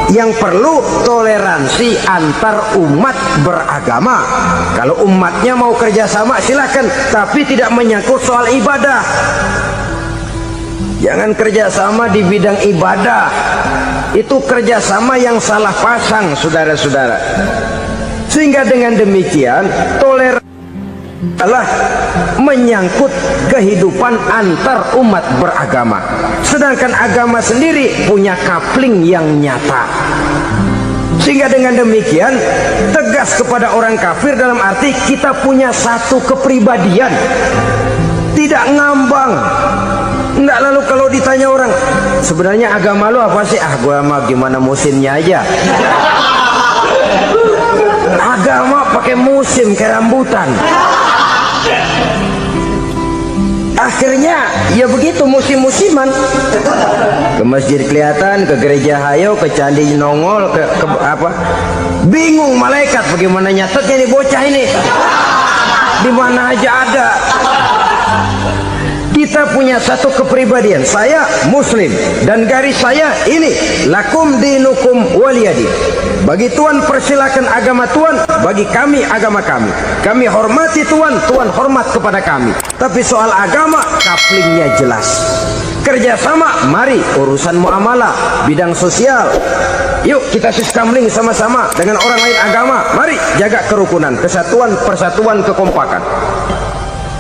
Yang perlu toleransi antar umat beragama. Kalau umatnya mau kerjasama, silakan. Tapi tidak menyangkut soal ibadah. Jangan kerjasama di bidang ibadah. Itu kerjasama yang salah pasang, saudara-saudara. Sehingga dengan demikian toleransi adalah menyangkut kehidupan antar umat beragama. Sedangkan agama sendiri punya kapling yang nyata. Sehingga dengan demikian tegas kepada orang kafir dalam arti kita punya satu kepribadian, tidak ngambang. Enggak, lalu kalau ditanya orang, sebenarnya agama lu apa sih? Ah, gua mah gimana musimnya aja. Agama pakai musim kayak rambutan. Akhirnya ya begitu, musim-musiman. Ke masjid kelihatan, ke gereja hayo, ke candi nongol, ke apa? Bingung malaikat bagaimana nyatetnya nih bocah ini. Di mana aja ada. Kita punya satu kepribadian. Saya muslim dan garis saya ini, lakum dinukum waliyadin. Bagi Tuhan persilakan agama Tuhan, bagi kami agama kami. Kami hormati Tuhan, Tuhan hormat kepada kami. Tapi soal agama kaplingnya jelas. Kerjasama, mari urusan muamalah, bidang sosial. Yuk kita siskamling sama-sama dengan orang lain agama. Mari jaga kerukunan, kesatuan, persatuan, kekompakan.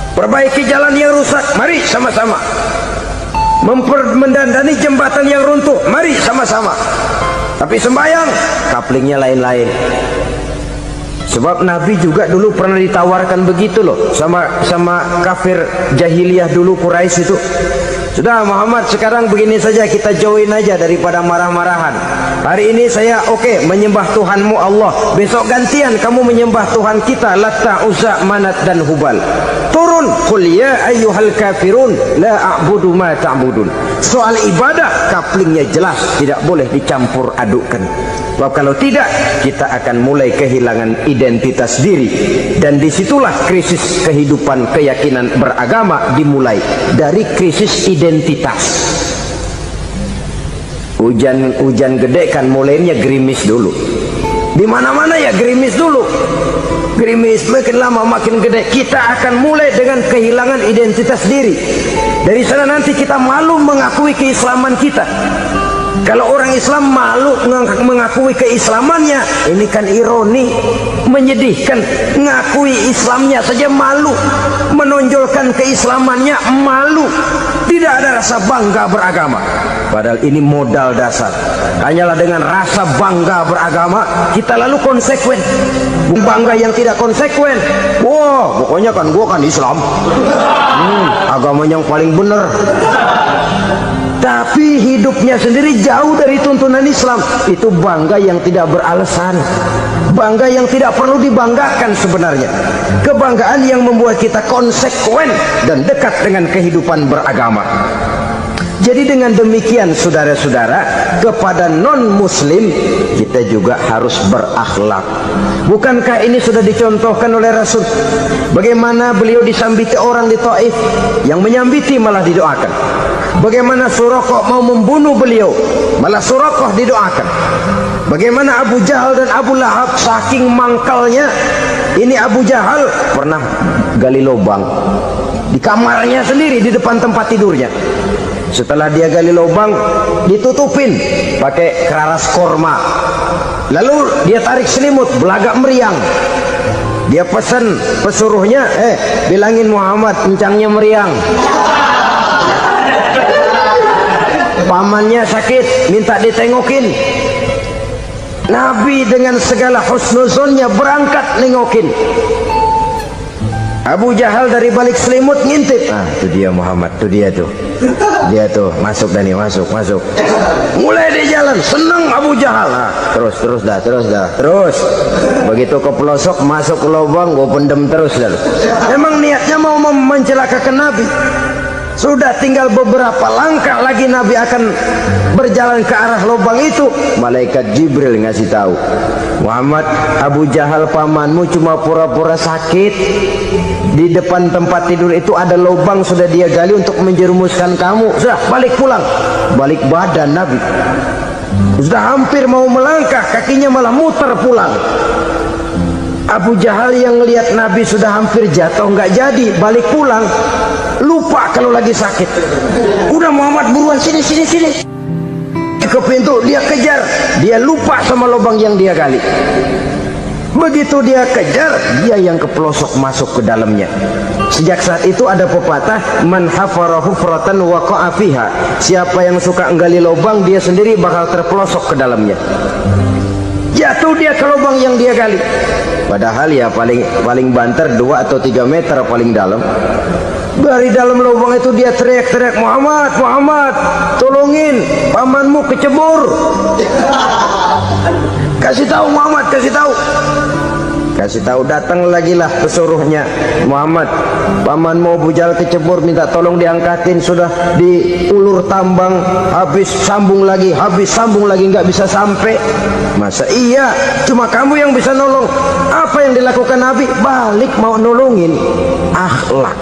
Perbaiki jalan yang rusak, mari sama-sama. Mendandani jembatan yang runtuh, mari sama-sama. Tapi sembahyang, kaplingnya lain-lain. Sebab Nabi juga dulu pernah ditawarkan begitu loh sama kafir jahiliyah dulu, Quraisy itu. Sudah Muhammad, sekarang begini saja, kita join aja daripada marah-marahan. Hari ini saya oke, menyembah Tuhanmu Allah. Besok gantian kamu menyembah Tuhan kita, Latta, Uzza, Manat dan Hubal. Turun, qul ya ayyuhal kafirun la a'budu ma ta'budun. Soal ibadah kaplingnya jelas, tidak boleh dicampur adukkan. Sebab kalau tidak, kita akan mulai kehilangan identitas diri. Dan disitulah krisis kehidupan keyakinan beragama dimulai. Dari krisis identitas. Hujan gede kan mulainya gerimis dulu. Di mana-mana ya gerimis dulu. Gerimis makin lama makin gede. Kita akan mulai dengan kehilangan identitas diri. Dari sana nanti kita malu mengakui keislaman kita. Kalau orang Islam malu mengakui keislamannya, ini kan ironi, menyedihkan. Mengakui Islamnya saja malu, menonjolkan keislamannya malu. Tidak ada rasa bangga beragama. Padahal ini modal dasar. Hanyalah dengan rasa bangga beragama kita lalu konsekuen. Bangga yang tidak konsekuen, wah pokoknya kan gua kan Islam, agama yang paling benar. Tapi hidupnya sendiri jauh dari tuntunan Islam. Itu bangga yang tidak beralasan, bangga yang tidak perlu dibanggakan sebenarnya. Kebanggaan yang membuat kita konsekuen dan dekat dengan kehidupan beragama. Jadi dengan demikian saudara-saudara, kepada non-muslim kita juga harus berakhlak. Bukankah ini sudah dicontohkan oleh Rasul? Bagaimana beliau disambiti orang di Taif, yang menyambiti malah didoakan. Bagaimana Suraqah mau membunuh beliau, malah Suraqah didoakan. Bagaimana Abu Jahal dan Abu Lahab saking mangkalnya. Ini Abu Jahal pernah gali lubang di kamarnya sendiri, di depan tempat tidurnya. Setelah dia gali lubang, ditutupin pakai keraras korma. Lalu dia tarik selimut, belagak meriang. Dia pesan pesuruhnya, bilangin Muhammad kencangnya meriang. Pamannya sakit, minta ditengokin. Nabi dengan segala husnuzonnya berangkat nengokin. Abu Jahal dari balik selimut ngintip. Ah, itu dia Muhammad, itu dia tuh. Dia tuh, masuk Dani, masuk. Mulai di jalan, senang Abu Jahal. Ah, terus dah. Begitu ke pelosok, masuk ke lubang, gua pendem terus dah. Memang niatnya mau mencelakakan Nabi. Sudah tinggal beberapa langkah lagi Nabi akan berjalan ke arah lubang itu. Malaikat Jibril ngasih tahu, Muhammad, Abu Jahal pamanmu cuma pura-pura sakit. Di depan tempat tidur itu ada lubang sudah dia gali untuk menjerumuskan kamu. Sudah balik pulang. Balik badan Nabi. Sudah hampir mau melangkah, kakinya malah muter pulang. Abu Jahal yang lihat Nabi sudah hampir jatuh nggak jadi, balik pulang. Lupa kalau lagi sakit. Udah Muhammad buruan sini. Ke pintu dia kejar, dia lupa sama lubang yang dia gali. Begitu dia kejar, dia yang ke pelosok masuk ke dalamnya. Sejak saat itu ada pepatah, man hafara hufratan waqa'a fiha. Siapa yang suka nggali lubang, dia sendiri bakal terpelosok ke dalamnya. Jatuh dia ke lubang yang dia gali. Padahal ya paling banter 2 atau 3 meter paling dalam. Dari dalam lubang itu dia teriak-teriak, Muhammad, tolongin, pamanmu kecebur. Kasih tahu Muhammad, kasih tahu. Datang lagi lah pesuruhnya, Muhammad, pamanmu Abu Jahal kecebur, minta tolong diangkatin. Sudah diulur tambang, habis sambung lagi, nggak bisa sampai. Masa iya, cuma kamu yang bisa nolong? Apa yang dilakukan Nabi? Balik mau nolongin. Akhlak.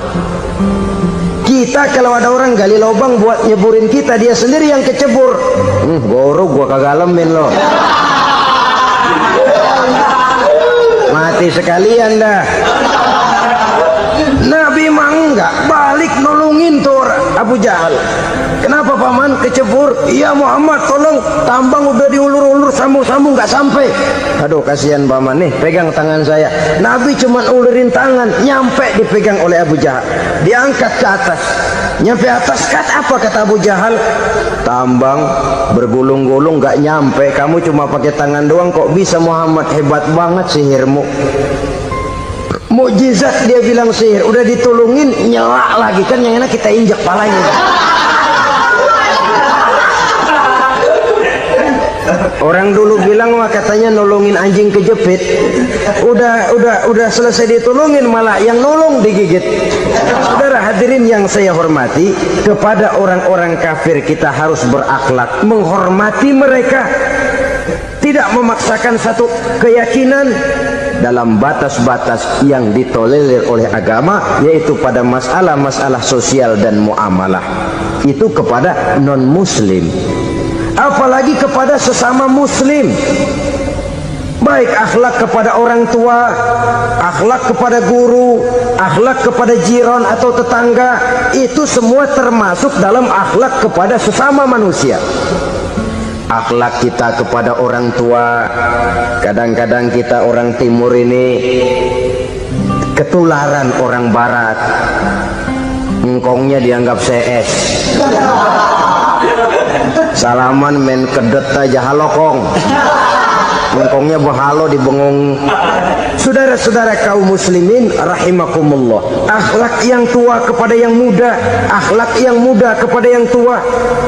Kita kalau ada orang gali lubang buat nyeburin kita, dia sendiri yang kecebur. Gorok gua kagak lemin loh. Mati sekalian dah. Nabi mah enggak, balik nolongin tuh Abu Jahal. Kenapa paman kecebur? Iya Muhammad, tolong, tambang udah diulur-ulur, sambung-sambung nggak sampai. Aduh kasihan paman nih, pegang tangan saya. Nabi cuma ulurin tangan, nyampe dipegang oleh Abu Jahal, diangkat ke atas. Nyampe atas, apa kata Abu Jahal? Tambang bergulung-gulung nggak nyampe, kamu cuma pakai tangan doang kok bisa Muhammad, hebat banget sihirmu. Mukjizat dia bilang sihir, udah ditolongin nyelak lagi, kan yang enak kita injak palanya. Orang dulu bilang wah katanya nolongin anjing kejepit. Udah selesai ditolongin malah yang nolong digigit. Saudara hadirin yang saya hormati, kepada orang-orang kafir kita harus berakhlak, menghormati mereka, tidak memaksakan satu keyakinan dalam batas-batas yang ditolerir oleh agama, yaitu pada masalah-masalah sosial dan muamalah. Itu kepada non-muslim, apalagi kepada sesama muslim. Baik akhlak kepada orang tua, akhlak kepada guru, akhlak kepada jiran atau tetangga, itu semua termasuk dalam akhlak kepada sesama manusia. Akhlak kita kepada orang tua, kadang-kadang kita orang timur ini ketularan orang barat. engkongnya dianggap CS. Salaman main kedet aja, halo kong. Engkongnya berhalo di bengong. Saudara-saudara kaum muslimin rahimakumullah, akhlak yang tua kepada yang muda, akhlak yang muda kepada yang tua,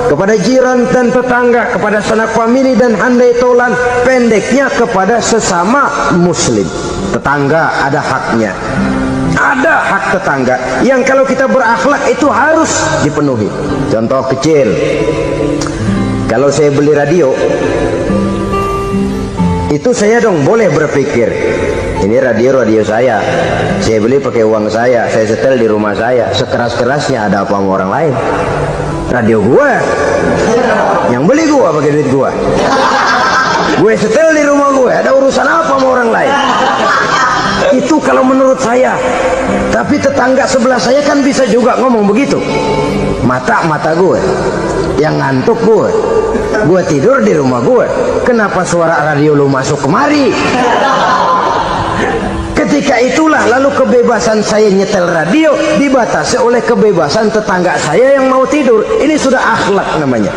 kepada jiran dan tetangga, kepada sanak famili dan handai tolan, pendeknya kepada sesama muslim. Tetangga ada haknya, ada hak tetangga yang kalau kita berakhlak itu harus dipenuhi. Contoh kecil, kalau saya beli radio, itu saya dong boleh berpikir, ini radio saya beli pakai uang saya setel di rumah saya, sekeras-kerasnya ada apa sama orang lain? Radio gua, yang beli gua pakai duit gua, gue setel di rumah gue, ada urusan apa sama orang lain? Itu kalau menurut saya. Tapi tetangga sebelah saya kan bisa juga ngomong begitu. Mata gue yang ngantuk, gue tidur di rumah gue, kenapa suara radio lu masuk kemari? Ketika itulah lalu kebebasan saya nyetel radio dibatasi oleh kebebasan tetangga saya yang mau tidur. Ini sudah akhlak namanya.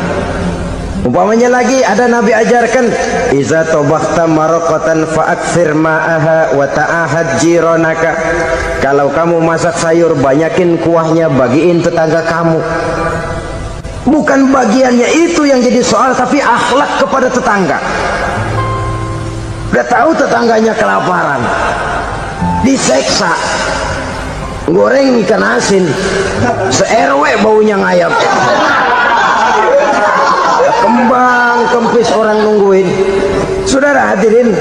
Umpamanya lagi ada Nabi ajarkan, iza tobakhta maraqatan fa'akthir ma'aha wa ta'ahad jiranaka. Kalau kamu masak sayur, banyakin kuahnya, bagiin tetangga kamu. Bukan bagiannya itu yang jadi soal, tapi akhlak kepada tetangga. Udah tahu tetangganya kelaparan, diseksa, goreng ikan asin, se-RW baunya ngayap, kembang kempis orang nungguin. Saudara hadirin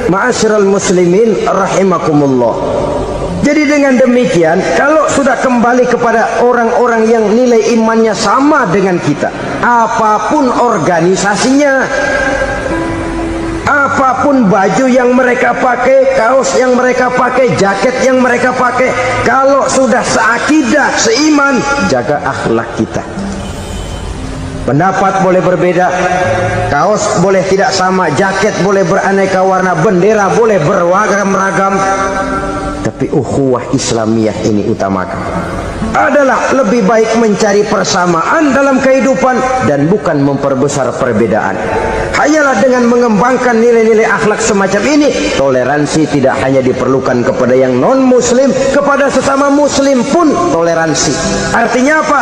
ma'asyiral muslimin rahimakumullah. Jadi dengan demikian, kalau sudah kembali kepada orang-orang yang nilai imannya sama dengan kita, apapun organisasinya, apapun baju yang mereka pakai, kaos yang mereka pakai, jaket yang mereka pakai, kalau sudah seakidah, seiman, jaga akhlak kita. Pendapat boleh berbeda, kaos boleh tidak sama, jaket boleh beraneka warna, bendera boleh beragam-ragam, tapi ukhuwah Islamiyah ini utamakan. Adalah lebih baik mencari persamaan dalam kehidupan dan bukan memperbesar perbedaan. Hanyalah dengan mengembangkan nilai-nilai akhlak semacam ini, toleransi tidak hanya diperlukan kepada yang non-muslim, kepada sesama muslim pun toleransi. Artinya apa?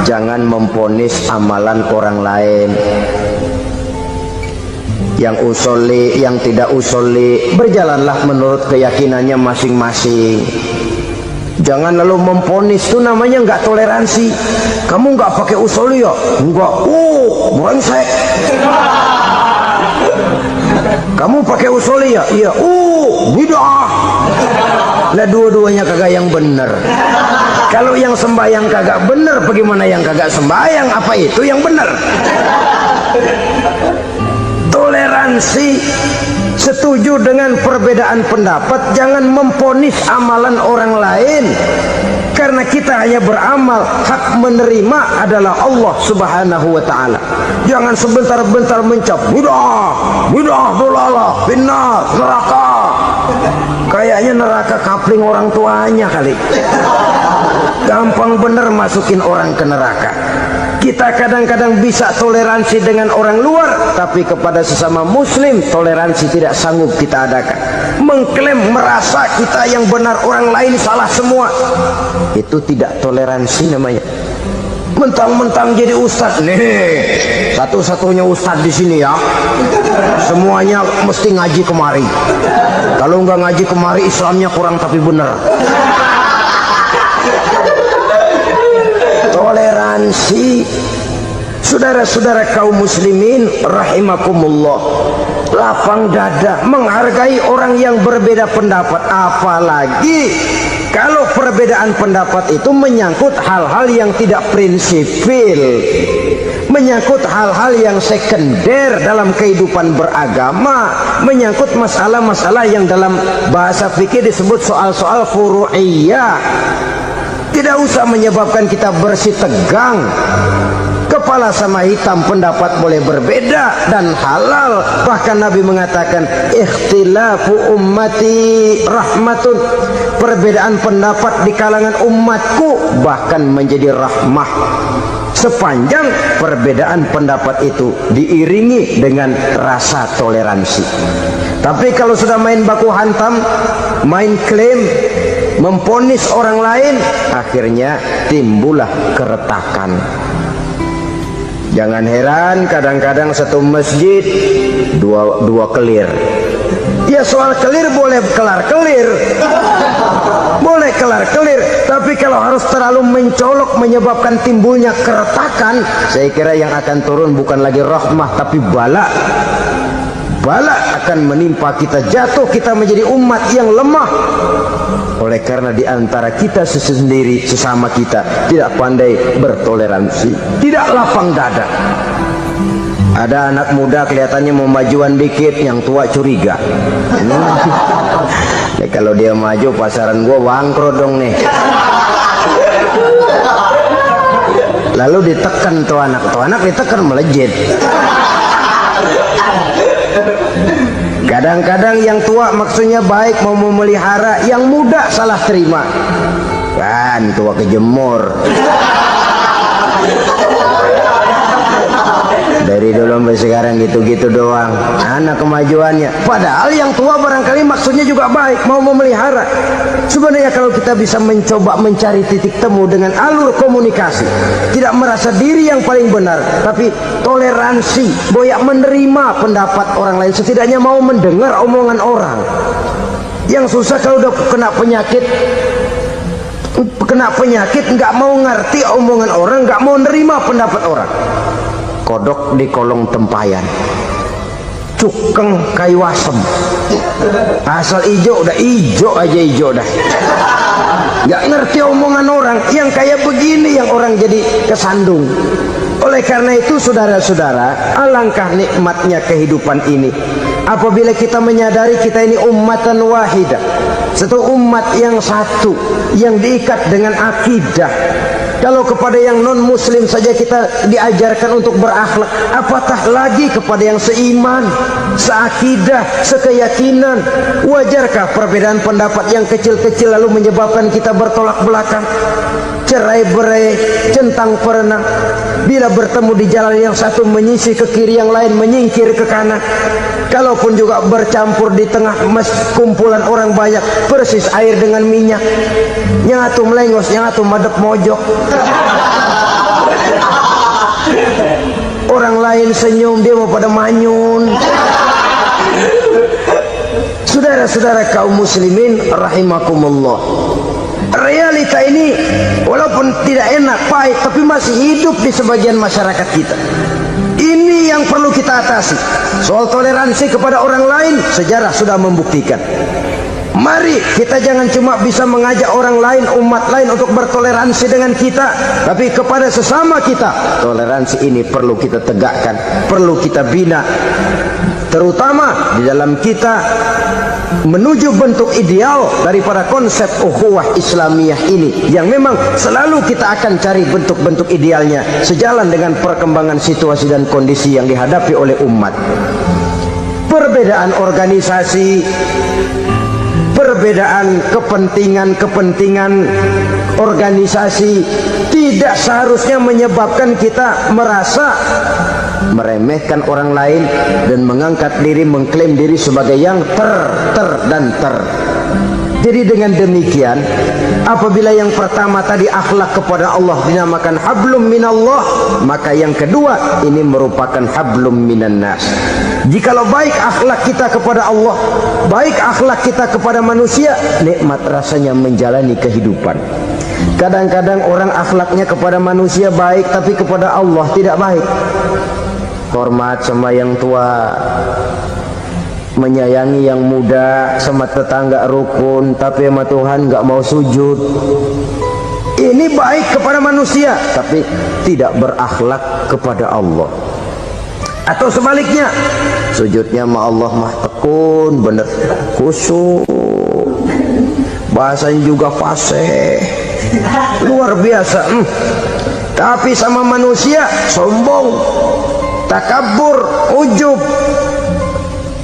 Jangan memponis amalan orang lain. Yang usoli, yang tidak usoli, berjalanlah menurut keyakinannya masing-masing. Jangan lalu memponis, itu namanya nggak toleransi. Kamu nggak pakai usoli ya? Enggak. Brengsek. Kamu pakai usoli ya? Iya. Bid'ah. Lah dua-duanya kagak yang benar. Kalau yang sembahyang kagak benar, bagaimana yang kagak sembahyang? Apa itu yang benar? Toleransi, setuju dengan perbedaan pendapat, jangan memponis amalan orang lain. Karena kita hanya beramal, hak menerima adalah Allah Subhanahu wa ta'ala. Jangan sebentar-bentar mencap bid'ah dolalah, finnar, neraka. Kayaknya neraka kapling orang tuanya kali. Gampang bener masukin orang ke neraka. Kita kadang-kadang bisa toleransi dengan orang luar, tapi kepada sesama muslim toleransi tidak sanggup kita adakan. Mengklaim merasa kita yang benar, orang lain salah semua, itu tidak toleransi namanya. Mentang-mentang jadi ustadz nih, satu-satunya ustadz di sini ya, semuanya mesti ngaji kemari. Kalau nggak ngaji kemari, Islamnya kurang tapi benar. Toleransi. Saudara-saudara kaum muslimin rahimakumullah, lapang dada menghargai orang yang berbeda pendapat, apalagi kalau perbedaan pendapat itu menyangkut hal-hal yang tidak prinsipil, menyangkut hal-hal yang sekunder dalam kehidupan beragama, menyangkut masalah-masalah yang dalam bahasa fikih disebut soal-soal furu'iyah. Tidak usah menyebabkan kita bersih tegang, kepala kepala sama hitam pendapat boleh berbeda dan halal. Bahkan Nabi mengatakan ikhtilafu ummati rahmatun, perbedaan pendapat di kalangan umatku bahkan menjadi rahmah, sepanjang perbedaan pendapat itu diiringi dengan rasa toleransi. Tapi kalau sudah main baku hantam, main klaim, memponis orang lain, akhirnya timbullah keretakan. Jangan heran kadang-kadang satu masjid dua kelir. Ya soal kelir boleh kelar-kelir, boleh kelar-kelir, tapi kalau harus terlalu mencolok menyebabkan timbulnya keretakan, saya kira yang akan turun bukan lagi rahmah tapi bala. Bala akan menimpa kita, jatuh kita menjadi umat yang lemah. Oleh karena di antara kita sendiri, sesama kita tidak pandai bertoleransi, tidak lapang dada. Ada anak muda kelihatannya mau majuan dikit, yang tua curiga. Ya, kalau dia maju pasaran gua bangkrut dong nih. Lalu ditekan tuh anak ditekan melejit. Kadang-kadang yang tua maksudnya baik, mau memelihara, yang muda salah terima. Kan tua kejemur. Dari dulu sampai sekarang gitu-gitu doang, anak kemajuannya. Padahal yang tua barangkali maksudnya juga baik, mau memelihara. Sebenarnya kalau kita bisa mencoba mencari titik temu dengan alur komunikasi, tidak merasa diri yang paling benar, tapi toleransi, boyak menerima pendapat orang lain, setidaknya mau mendengar omongan orang. Yang susah kalau udah kena penyakit, nggak mau ngerti omongan orang, nggak mau nerima pendapat orang. Kodok di kolong tempayan, cukeng kayu asem, asal ijo udah ijo aja, ijo dah. Nggak ngerti omongan orang, yang kayak begini yang orang jadi kesandung. Oleh karena itu saudara-saudara, alangkah nikmatnya kehidupan ini apabila kita menyadari kita ini ummatan wahidah, satu umat yang satu, yang diikat dengan akidah. Kalau kepada yang non muslim saja kita diajarkan untuk berakhlak, apatah lagi kepada yang seiman, seakidah, sekeyakinan. Wajarkah perbedaan pendapat yang kecil-kecil lalu menyebabkan kita bertolak belakang, cerai-berai, centang perenang? Bila bertemu di jalan yang satu menyisih ke kiri, yang lain menyingkir ke kanan. Kalaupun juga bercampur di tengah kumpulan orang banyak, persis air dengan minyak, yang atu melengos, yang atu madep mojok. Orang lain senyum, dia mau pada manyun. Saudara-saudara kaum muslimin rahimakumullah, realita ini walaupun tidak enak, pahit, tapi masih hidup di sebagian masyarakat kita. Ini yang perlu kita atasi. Soal toleransi kepada orang lain, sejarah sudah membuktikan. Mari kita jangan cuma bisa mengajak orang lain, umat lain untuk bertoleransi dengan kita, tapi kepada sesama kita, toleransi ini perlu kita tegakkan, perlu kita bina, terutama di dalam kita menuju bentuk ideal daripada konsep ukhuwah Islamiyah ini, yang memang selalu kita akan cari bentuk-bentuk idealnya sejalan dengan perkembangan situasi dan kondisi yang dihadapi oleh umat. Perbedaan organisasi, perbedaan kepentingan organisasi tidak seharusnya menyebabkan kita merasa meremehkan orang lain dan mengangkat diri, mengklaim diri sebagai yang ter. Jadi dengan demikian, apabila yang pertama tadi akhlak kepada Allah dinamakan hablum minallah, maka yang kedua ini merupakan hablum minan nas. Jikalau baik akhlak kita kepada Allah, baik akhlak kita kepada manusia, nikmat rasanya menjalani kehidupan. Kadang-kadang orang akhlaknya kepada manusia baik, tapi kepada Allah tidak baik. Hormat sama yang tua, menyayangi yang muda, sama tetangga rukun, tapi sama Tuhan nggak mau sujud. Ini baik kepada manusia, tapi tidak berakhlak kepada Allah. Atau sebaliknya, sujudnya sama Allah mah tekun, bener khusyuk, bahasanya juga fasih, luar biasa. Tapi sama manusia sombong, takabur, ujub,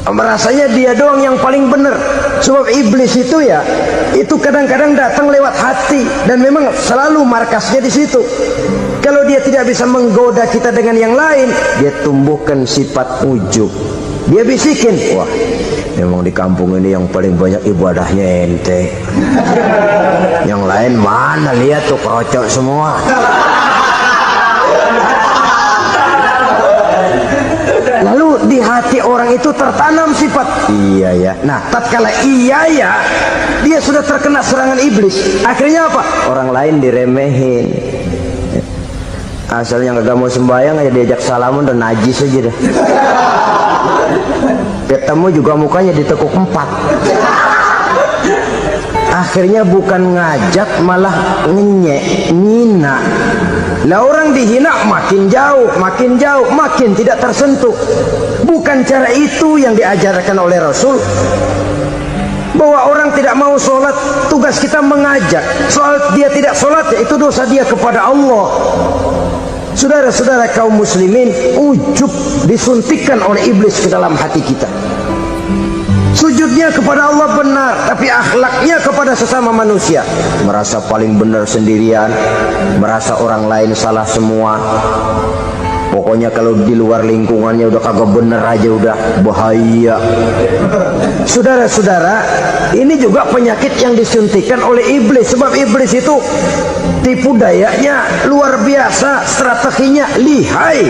merasanya dia doang yang paling benar. Sebab iblis itu ya, itu kadang-kadang datang lewat hati dan memang selalu markasnya di situ. Kalau dia tidak bisa menggoda kita dengan yang lain, dia tumbuhkan sifat ujub. Dia bisikin, wah memang di kampung ini yang paling banyak ibadahnya ente. Yang lain mana, lihat tuh kerocok semua. Lalu di hati orang itu tertanam sifat iya ya. Nah, tatkala iya ya, dia sudah terkena serangan iblis. Akhirnya apa? Orang lain diremehin. Asalnya nggak mau sembahyang aja diajak salaman dan najis aja dah. Ketemu juga mukanya ditekuk 4. Akhirnya bukan ngajak malah ngenyek, ngina. Lah orang dihina makin jauh, makin tidak tersentuh. Bukan cara itu yang diajarkan oleh Rasul. Bahwa orang tidak mau sholat, tugas kita mengajak. Soal dia tidak sholat, itu dosa dia kepada Allah. Saudara-saudara kaum muslimin, ujub disuntikkan oleh iblis ke dalam hati kita. Sujudnya kepada Allah benar, tapi akhlaknya kepada sesama manusia. Merasa paling benar sendirian, merasa orang lain salah semua. Pokoknya kalau di luar lingkungannya udah kagak bener aja udah bahaya. Saudara-saudara, ini juga penyakit yang disuntikan oleh iblis. Sebab iblis itu tipu dayanya luar biasa, strateginya lihai.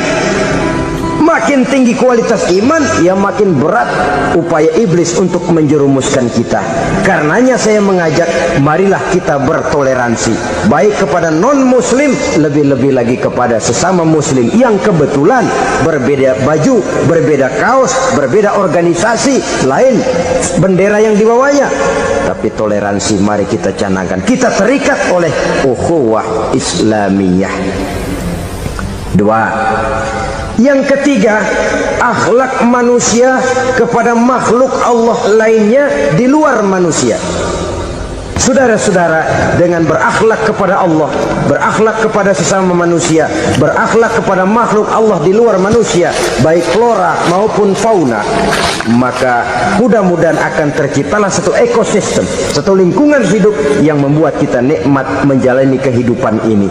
Makin tinggi kualitas iman, ya makin berat upaya iblis untuk menjerumuskan kita. Karenanya saya mengajak, marilah kita bertoleransi, baik kepada non-muslim, lebih-lebih lagi kepada sesama muslim yang kebetulan berbeda baju, berbeda kaos, berbeda organisasi, lain bendera yang dibawanya. Tapi toleransi mari kita canangkan. Kita terikat oleh ukhuwah Islamiyah. 2. Yang ketiga, akhlak manusia kepada makhluk Allah lainnya di luar manusia. Saudara-saudara, dengan berakhlak kepada Allah, berakhlak kepada sesama manusia, berakhlak kepada makhluk Allah di luar manusia, baik flora maupun fauna, maka mudah-mudahan akan terciptalah satu ekosistem, satu lingkungan hidup yang membuat kita nikmat menjalani kehidupan ini.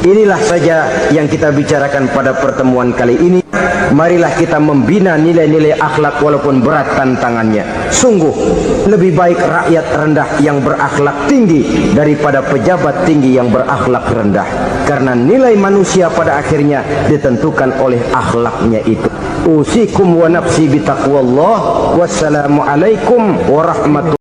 Inilah saja yang kita bicarakan pada pertemuan kali ini. Marilah kita membina nilai-nilai akhlak walaupun berat tantangannya. Sungguh lebih baik rakyat rendah yang berakhlak tinggi daripada pejabat tinggi yang berakhlak rendah. Karena nilai manusia pada akhirnya ditentukan oleh akhlaknya itu. Usikum wa nafsi bitaqwallah. Wassalamualaikum warahmatullahi wabarakatuh.